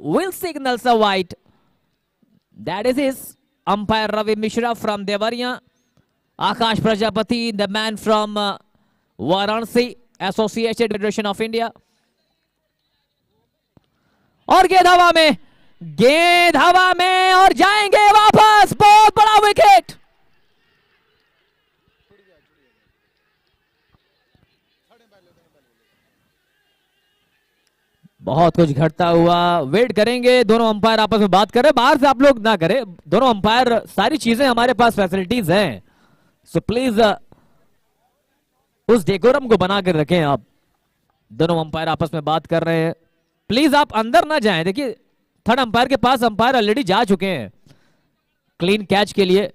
Speaker 2: will signals a white. That is his umpire Ravi Mishra from Devariya. Akash Prajapati, the man from Varanasi, Associated Federation of India. और गेंद हवा में, गेंद हवा में और जाएंगे वापस। बहुत बड़ा विकेट। बहुत कुछ घटता हुआ, वेट करेंगे। दोनों अंपायर आपस में बात कर रहे हैं, बाहर से आप लोग ना करें। दोनों अंपायर, सारी चीजें हमारे पास फैसिलिटीज हैं, सो प्लीज उस डेकोरम को बना कर रखें आप। दोनों अंपायर आपस में बात कर रहे हैं, प्लीज आप अंदर ना जाएं। देखिए थर्ड अंपायर के पास अंपायर ऑलरेडी जा चुके हैं क्लीन कैच के लिए।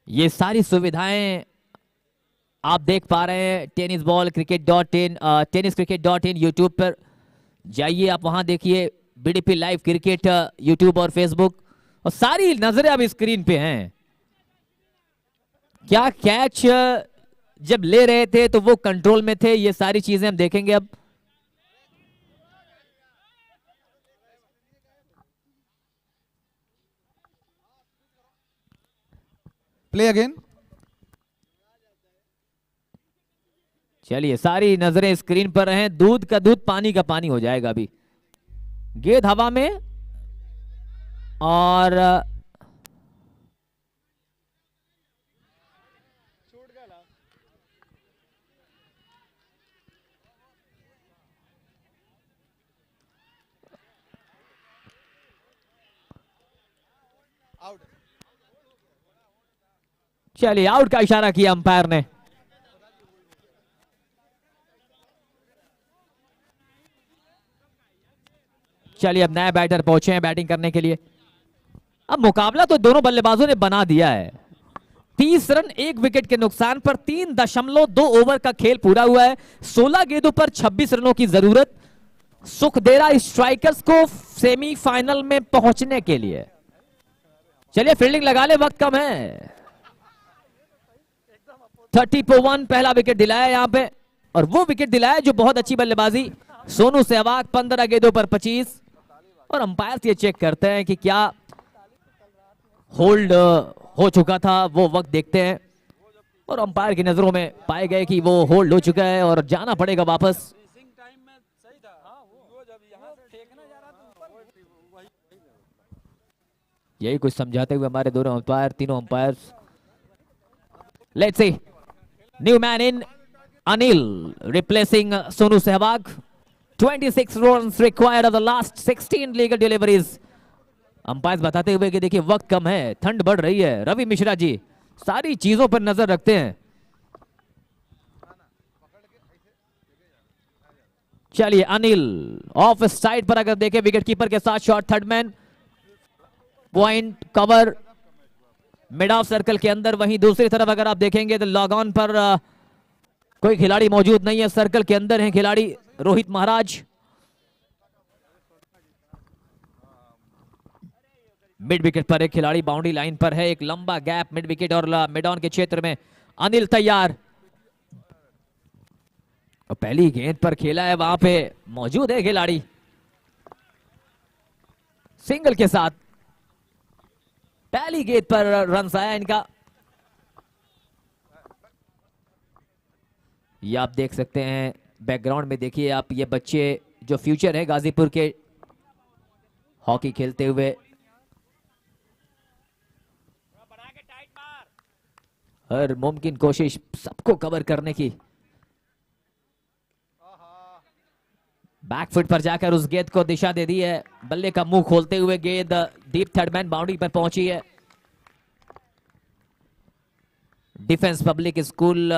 Speaker 2: ये सारी सुविधाएं आप देख पा रहे हैं tenniscricket.in, tenniscricket.in यूट्यूब पर जाइए, आप वहां देखिए बीडीपी लाइव क्रिकेट यूट्यूब और फेसबुक, और सारी नजरें अब स्क्रीन पे हैं। क्या कैच जब ले रहे थे तो वो कंट्रोल में थे, ये सारी चीजें हम देखेंगे अब।
Speaker 1: Play again.
Speaker 2: चलिए सारी नजरें स्क्रीन पर हैं। दूध का दूध, पानी का पानी हो जाएगा अभी। गेंद हवा में और चलिए आउट का इशारा किया अंपायर ने। चलिए अब नए बैटर पहुंचे हैं बैटिंग करने के लिए। अब मुकाबला तो दोनों बल्लेबाजों ने बना दिया है। 30 रन 1 विकेट के नुकसान पर 3.2 ओवर का खेल पूरा हुआ है। 16 गेंदों पर 26 रनों की जरूरत सुखदेरा स्ट्राइकर्स को सेमीफाइनल में पहुंचने के लिए। चलिए फील्डिंग लगा ले, वक्त कम है। 30 पर 1 पहला विकेट दिलाया यहां पे, और वो विकेट दिलाया जो बहुत अच्छी बल्लेबाजी सोनू सहवाग, 15 गेंदों पर 25। और अंपायर ये चेक करते हैं कि क्या होल्ड हो चुका था, वो वक्त देखते हैं, और अंपायर की नजरों में पाए गए कि वो होल्ड हो चुका है और जाना पड़ेगा वापस। यही कुछ समझाते हुए हमारे दोनों अंपायर, तीनों umpires. Let's see, new man in, Anil replacing Sonu Sehwag. 26 runs required of the last 16 legal deliveries. Umpire बताते हुए कि देखिए वक्त कम है, ठंड बढ़ रही है। रवि मिश्रा जी सारी चीजों पर नजर रखते हैं। चलिए अनिल ऑफ साइड पर अगर देखें विकेट कीपर के साथ shot, third man point cover mid of circle के अंदर। वहीं दूसरी तरफ अगर आप देखेंगे तो लॉग ऑन पर कोई खिलाड़ी मौजूद नहीं है, सर्कल के अंदर है खिलाड़ी रोहित महाराज। मिड विकेट पर एक खिलाड़ी बाउंड्री लाइन पर है, एक लंबा गैप मिड विकेट और मिड ऑन के क्षेत्र में। अनिल तैयार, और पहली गेंद पर खेला है, वहां पे मौजूद है खिलाड़ी सिंगल के साथ। पहली गेंद पर रन आया इनका। ये आप देख सकते हैं बैकग्राउंड में, देखिए आप, ये बच्चे जो फ्यूचर है गाजीपुर के हॉकी खेलते हुए। हर मुमकिन कोशिश सबको कवर करने की। बैकफुट पर जाकर उस गेंद को दिशा दे दी है, बल्ले का मुंह खोलते हुए गेंद डीप थर्ड मैन बाउंड्री पर पहुंची है। Defence public school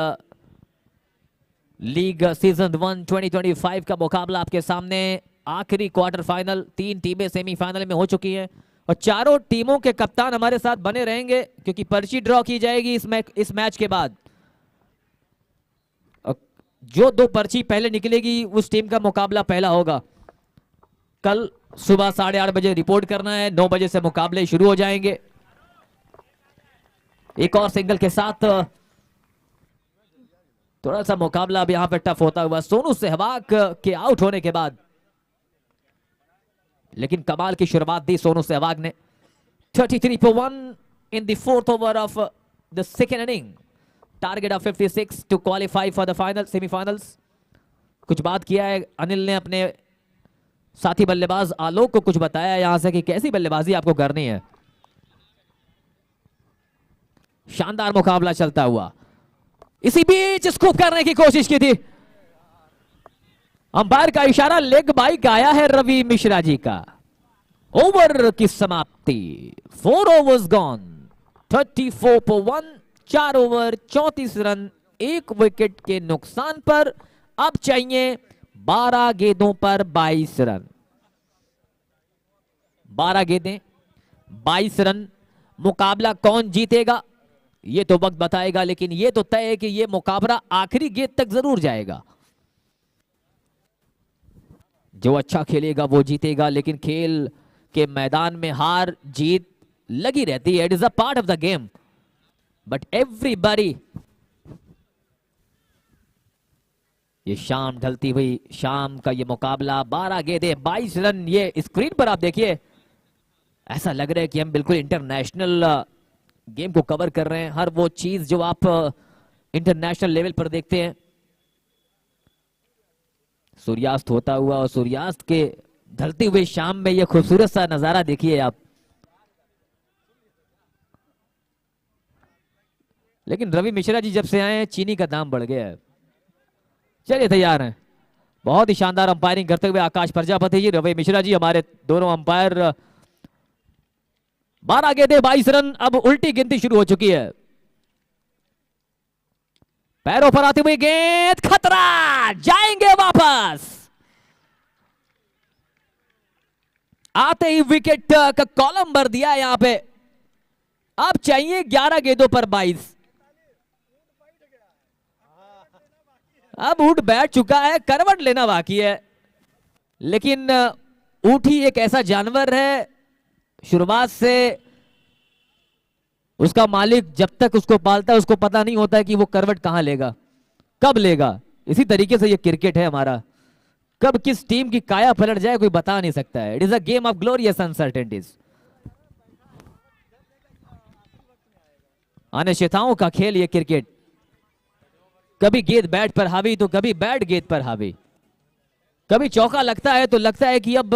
Speaker 2: league season 1 2025 का मुकाबला आपके सामने। आखिरी क्वार्टर फाइनल, 3 टीमें सेमीफाइनल में हो चुकी हैं और चारों टीमों के कप्तान हमारे साथ बने रहेंगे क्योंकि पर्ची ड्रॉ की जाएगी इस मैच के बाद। जो 2 पर्ची पहले निकलेगी उस टीम का मुकाबला पहला होगा। कल सुबह 8:30 बजे रिपोर्ट करना है, 9 बजे से मुकाबले शुरू हो जाएंगे। एक और सिंगल के साथ थोड़ा सा मुकाबला अब यहां पर टफ होता हुआ सोनू सहवाग के आउट होने के बाद, लेकिन कमाल की शुरुआत दी सोनू सहवाग ने। 33 for 1 in the 4th over of the second inning. Target of 56 to qualify for the final semi-finals. कुछ बात किया है अनिल ने अपने साथी बल्लेबाज आलोक को, कुछ बताया यहां से कि कैसी बल्लेबाजी आपको करनी है। शानदार मुकाबला चलता हुआ, इसी बीच स्कूप करने की कोशिश की थी। अंपायर का इशारा, लेग बाइक आया है रवि मिश्रा जी का। ओवर की समाप्ति, 4 overs gone, 34 for 1, 4 over 34 run, 1 wicket के नुकसान पर। अब चाहिए 12 गेंदों पर 22 रन। 12 गेंदें 22 रन। मुकाबला कौन जीतेगा ये तो वक्त बताएगा, लेकिन ये तो तय है कि ये मुकाबला आखिरी गेंद तक जरूर जाएगा। जो अच्छा खेलेगा वो जीतेगा, लेकिन खेल के मैदान में हार जीत लगी रहती है। It is a part of the game, but everybody. ये शाम ढलती हुई शाम का ये मुकाबला, 12 गेंदें 22 रन। ये स्क्रीन पर आप देखिए, ऐसा लग रहा है कि हम बिल्कुल इंटरनेशनल गेम को कवर कर रहे हैं। हर वो चीज जो आप इंटरनेशनल लेवल पर देखते हैं। सूर्यास्त होता हुआ और सूर्यास्त के ढलती हुई शाम में ये खूबसूरत सा नजारा देखिए आप। लेकिन रवि मिश्रा जी जब से आए हैं चीनी का दाम बढ़ गया है। चलिए तैयार हैं, बहुत ही शानदार अंपायरिंग करते हुए आकाश प्रजापति जी, रवि मिश्रा जी हमारे दोनों अंपायर। 12 गेंदें 22 रन। अब उल्टी गिनती शुरू हो चुकी है। पैरों पर आती हुई गेंद, खतरा, जाएंगे वापस। आते ही विकेट का कॉलम भर दिया यहां पे। अब चाहिए 11 गेंदों पर 22। अब ऊंट बैठ चुका है, करवट लेना बाकी है। लेकिन ऊंट ही एक ऐसा जानवर है, शुरुआत से उसका मालिक जब तक उसको पालता है उसको पता नहीं होता है कि वो करवट कहां लेगा, कब लेगा। इसी तरीके से ये क्रिकेट है हमारा, कब किस टीम की काया पलट जाए कोई बता नहीं सकता है। It is a game of glorious uncertainties. अनिश्चितताओं का खेल ये क्रिकेट। कभी गेंद बैट पर हावी तो कभी बैट गेंद पर हावी। कभी चौका लगता है तो लगता है कि अब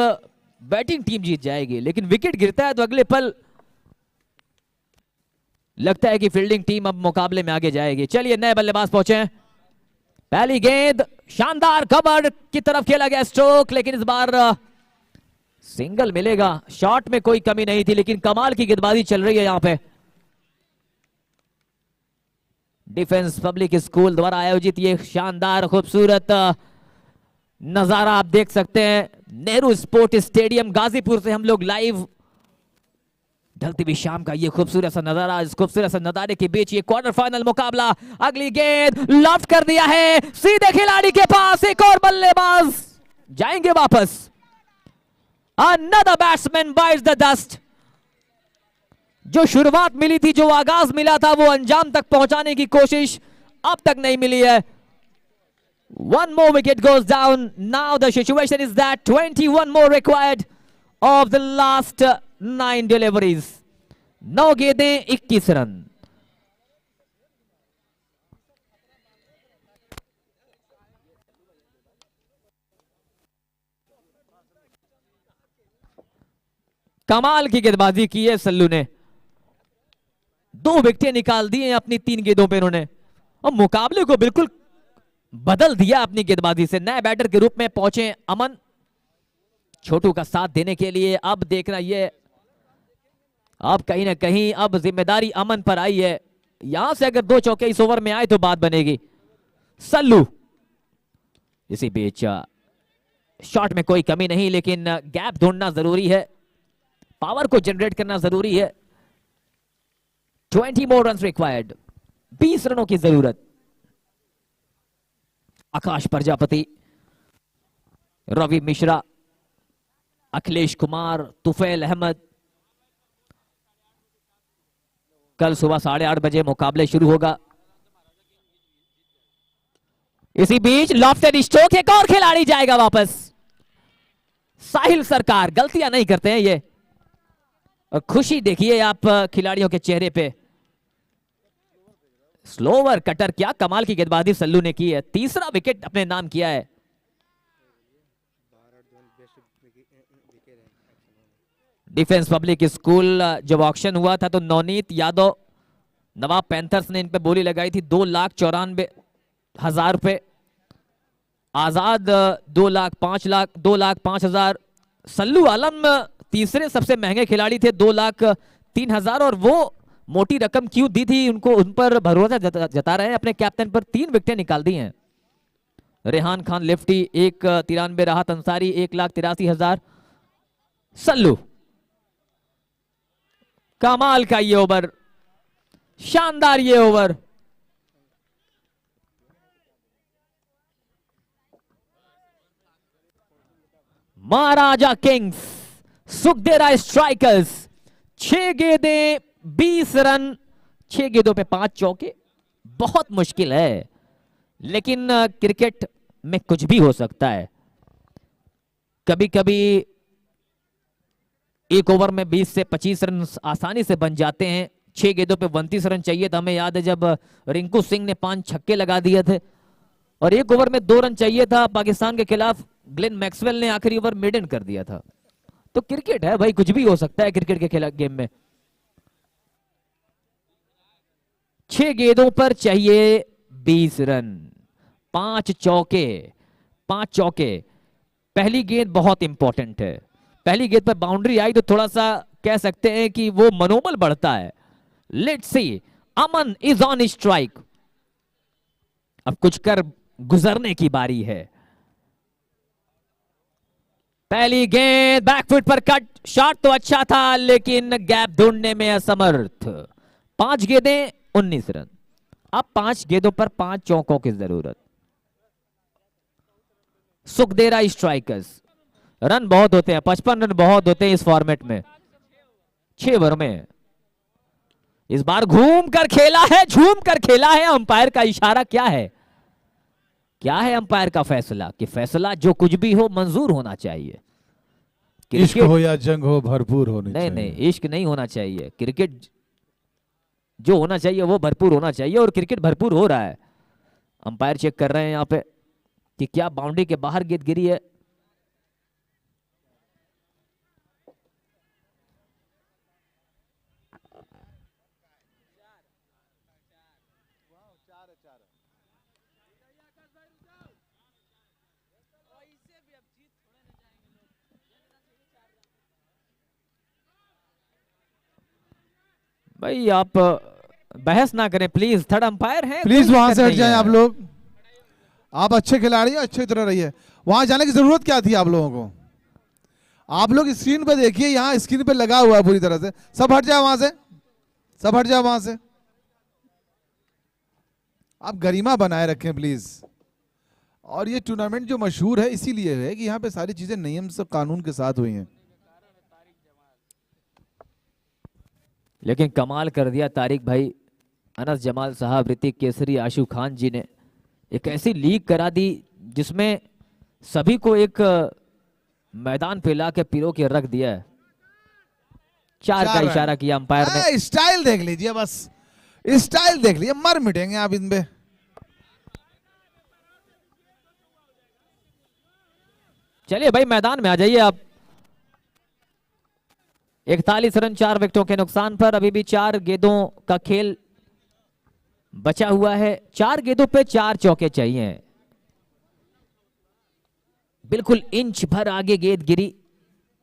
Speaker 2: बैटिंग टीम जीत जाएगी, लेकिन विकेट गिरता है तो अगले पल लगता है कि फील्डिंग टीम अब मुकाबले में आगे जाएगी। चलिए नए बल्लेबाज पहुंचे हैं। पहली गेंद शानदार कवर की तरफ खेला गया स्ट्रोक, लेकिन इस बार सिंगल मिलेगा। शॉट में कोई कमी नहीं थी, लेकिन कमाल की गेंदबाजी चल रही है यहां पे। डिफेंस पब्लिक स्कूल द्वारा आयोजित ये शानदार खूबसूरत नजारा आप देख सकते हैं नेहरू स्पोर्ट स्टेडियम गाजीपुर से हम लोग लाइव। ढलती हुई शाम का ये खूबसूरत सा नजारा, इस खूबसूरत सा नजारे के बीच ये क्वार्टर फाइनल मुकाबला। अगली गेंद लॉफ्ट कर दिया है सीधे खिलाड़ी के पास, एक और बल्लेबाज जाएंगे वापस। Another batsman bites the dust। जो शुरुआत मिली थी, जो आगाज मिला था, वो अंजाम तक पहुंचाने की कोशिश अब तक नहीं मिली है। One more wicket goes down. Now the situation is that 21 more required of the last 9 deliveries। 9 गेंदें 21 रन। कमाल की गेंदबाजी की है सल्लू ने, 2 विकेटें निकाल दी हैं अपनी 3 गेंदों पे इन्होंने, और मुकाबले को बिल्कुल बदल दिया अपनी गेंदबाजी से। नए बैटर के रूप में पहुंचे अमन, छोटू का साथ देने के लिए। अब देखना ये, अब कहीं ना कहीं अब जिम्मेदारी अमन पर आई है। यहां से अगर 2 चौके इस ओवर में आए तो बात बनेगी। सल्लू इसी बीच शॉट में कोई कमी नहीं, लेकिन गैप ढूंढना जरूरी है, पावर को जनरेट करना जरूरी है। 20 मोर रन्स रिक्वायर्ड, 20 रनों की जरूरत। आकाश प्रजापति, रवि मिश्रा, अखिलेश कुमार, तुफैल अहमद। कल सुबह 8:30 बजे मुकाबले शुरू होगा। इसी बीच लॉफ्टेड स्ट्रोक, एक और खिलाड़ी जाएगा वापस। साहिल सरकार गलतियां नहीं करते हैं ये, और खुशी देखिए आप खिलाड़ियों के चेहरे पे। स्लोवर कटर, क्या कमाल की गेंदबाजी सल्लू ने की है। तीसरा विकेट अपने नाम किया है। डिफेंस पब्लिक स्कूल जब ऑक्शन हुआ था तो नवनीत यादव, नवाब पैंथर्स ने इन पे बोली लगाई थी 2,94,000 रुपए। आजाद 2 लाख 5 लाख 2,05,000। सल्लू आलम तीसरे सबसे महंगे खिलाड़ी थे, 2,03,000। और वो मोटी रकम क्यों दी थी उनको, उन पर भरोसा जता रहे हैं अपने कैप्टन पर। 3 विकेटें निकाल दी हैं। रेहान खान लेफ्टी 1,93, राहत अंसारी 1,83,000। सल्लू, कमाल का ये ओवर, शानदार ये ओवर। महाराजा किंग्स, सुखदेरा स्ट्राइकर्स, 6 गेंदें 20 रन, 6 गेंदों पे 5 चौके। बहुत मुश्किल है, लेकिन क्रिकेट में कुछ भी हो सकता है। कभी कभी एक ओवर में 20 से 25 रन आसानी से बन जाते हैं। 6 गेंदों पे 29 रन चाहिए था। हमें याद है जब रिंकू सिंह ने 5 छक्के लगा दिए थे, और 1 ओवर में 2 रन चाहिए था पाकिस्तान के खिलाफ। ग्लेन मैक्सवेल ने आखिरी ओवर मेडन कर दिया था। तो क्रिकेट है भाई, कुछ भी हो सकता है क्रिकेट के खिलाफ गेम में। 6 गेंदों पर चाहिए 20 रन, 5 चौके, 5 चौके। पहली गेंद बहुत इंपॉर्टेंट है। पहली गेंद पर बाउंड्री आई तो थोड़ा सा कह सकते हैं कि वो मनोबल बढ़ता है। Let's see, Aman is on strike. अब कुछ कर गुजरने की बारी है। पहली गेंद बैकफुट पर कट, शॉट तो अच्छा था लेकिन गैप ढूंढने में असमर्थ। 5 गेंदें 19 रन। अब 5 गेंदों पर 5 चौकों की जरूरत। सुखदेरा स्ट्राइकर्स, रन बहुत होते हैं, 55 रन बहुत होते हैं इस फॉर्मेट में, 6 ओवर में। इस बार घूम कर खेला है, झूम कर खेला है। अंपायर का इशारा क्या है, क्या है अंपायर का फैसला? कि फैसला जो कुछ भी हो मंजूर होना चाहिए।
Speaker 1: इश्क हो या जंग हो, भरपूर होनी चाहिए।
Speaker 2: नहीं, इश्क नहीं होना चाहिए। क्रिकेट जो होना चाहिए वो भरपूर होना चाहिए, और क्रिकेट भरपूर हो रहा है। अंपायर चेक कर रहे हैं यहाँ पे कि क्या बाउंड्री के बाहर गेंद गिरी है। भाई आप बहस ना करें प्लीज, थर्ड अंपायर है,
Speaker 1: प्लीज वहां से हट जाएं आप लोग। आप अच्छे खिलाड़ी हो, अच्छे तरह रहिए। वहां जाने की जरूरत क्या थी आप लोगों को? आप लोग स्क्रीन पे देखिए, यहाँ स्क्रीन पे लगा हुआ है पूरी तरह से। सब हट जाए वहां से, सब हट जाए वहां से। आप गरिमा बनाए रखें प्लीज। और ये टूर्नामेंट जो मशहूर है इसीलिए है कि यहाँ पे सारी चीजें नियम से कानून के साथ हुई हैं।
Speaker 2: लेकिन कमाल कर दिया तारिक भाई, अनस जमाल साहब, ऋतिक केसरी, आशु खान जी ने एक ऐसी लीग करा दी जिसमें सभी को एक मैदान पे ला के पिरो के रख दिया है। 4 का इशारा किया अंपायर ने।
Speaker 1: स्टाइल देख लीजिए, बस स्टाइल देख लीजिए, मर मिटेंगे आप इन पे।
Speaker 2: चलिए भाई मैदान में आ जाइए आप। 41 रन 4 विकेटों के नुकसान पर अभी भी 4 गेंदों का खेल बचा हुआ है। 4 गेंदों पे 4 चौके चाहिए। बिल्कुल इंच भर आगे गेंद गिरी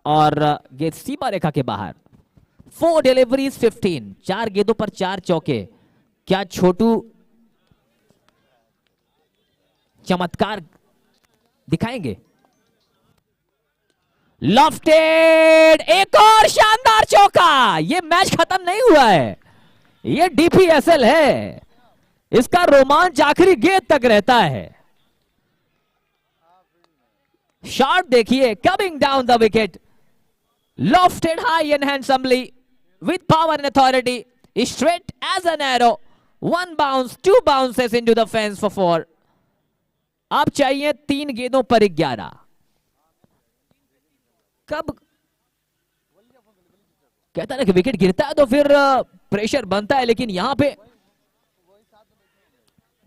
Speaker 2: और गेंद सीमा रेखा के बाहर। 4 डिलीवरीज 15, 4 गेंदों पर 4 चौके। क्या छोटू चमत्कार दिखाएंगे? लॉफ्टेड, एक और शानदार चौका। ये मैच खत्म नहीं हुआ है, ये डीपीएसएल है, इसका रोमांच आखिरी गेंद तक रहता है। शॉट देखिए, coming down the wicket, lofted high and handsomely with power and authority, straight as an arrow, 1 bounce, 2 bounces into the fence for 4। अब चाहिए 3 गेंदों पर 11। कब कहता है कि विकेट गिरता है तो फिर प्रेशर बनता है, लेकिन यहां पे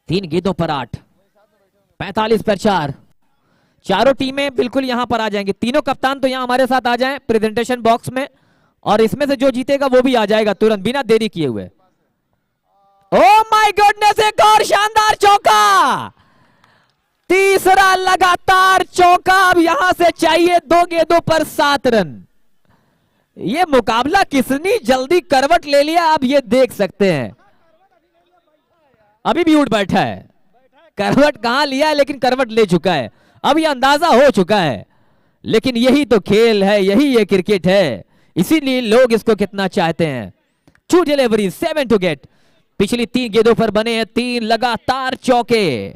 Speaker 2: 3 गेंदों पर 8, 45 पर 4। चारों टीमें बिल्कुल यहां पर आ जाएंगे। तीनों कप्तान तो यहां हमारे साथ आ जाएं प्रेजेंटेशन बॉक्स में, और इसमें से जो जीतेगा वो भी आ जाएगा तुरंत बिना देरी किए हुए। ओह माय गॉडनेस, एक और शानदार चौका, तीसरा लगातार चौका। अब यहां से चाहिए 2 गेंदों पर 7 रन। ये मुकाबला कितनी जल्दी करवट ले लिया आप ये देख सकते हैं। अभी भी उठ बैठा है, करवट कहां लिया है लेकिन करवट ले चुका है। अब ये अंदाजा हो चुका है, लेकिन यही तो खेल है, यही ये क्रिकेट है, इसीलिए लोग इसको कितना चाहते हैं। 2 डिलीवरी 7 टू गेट। पिछली 3 गेंदों पर बने हैं 3 लगातार चौके।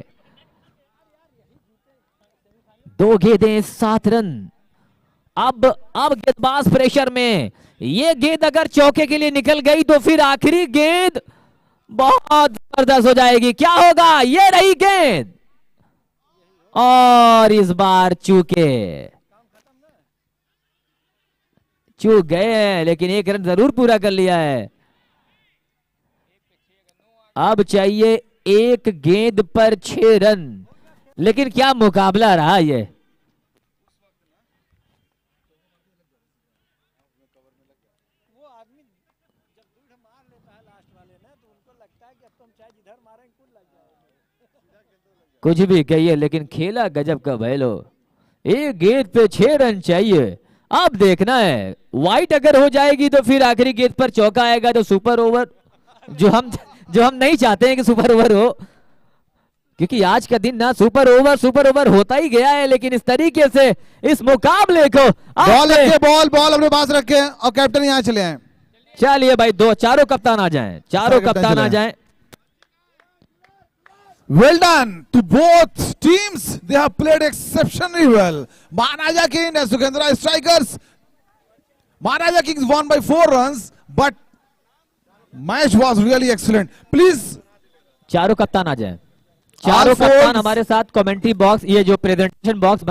Speaker 2: 2 गेंदें 7 रन। अब गेंदबाज प्रेशर में, ये गेंद अगर चौके के लिए निकल गई तो फिर आखिरी गेंद बहुत जबरदस्त हो जाएगी। क्या होगा? ये रही गेंद और इस बार चूक गए हैं, लेकिन 1 रन जरूर पूरा कर लिया है। अब चाहिए 1 गेंद पर 6 रन, लेकिन क्या मुकाबला रहा ये। कुछ भी कहिए, लेकिन खेला गजब का भैलो। 1 गेंद पे 6 रन चाहिए। अब देखना है, वाइट अगर हो जाएगी तो फिर आखिरी गेंद पर चौका आएगा तो सुपर ओवर, जो हम नहीं चाहते हैं कि सुपर ओवर हो, क्योंकि आज का दिन ना सुपर ओवर होता ही गया है। लेकिन इस तरीके से इस मुकाबले को
Speaker 1: बॉल अपने पास रखे और कैप्टन यहाँ चले आए।
Speaker 2: चलिए भाई, चारों कप्तान आ जाएं, चारों कप्तान आ जाएं।
Speaker 1: Well done to both teams. They have played exceptionally well. Maharaja King and Sukhendra strikers. Maharaja Kings won by 4 runs, but match was really excellent. Please,
Speaker 2: चारों कप्तान आ जाएं। चारों कप्तान हमारे साथ कमेंट्री बॉक्स, ये जो प्रेजेंटेशन बॉक्स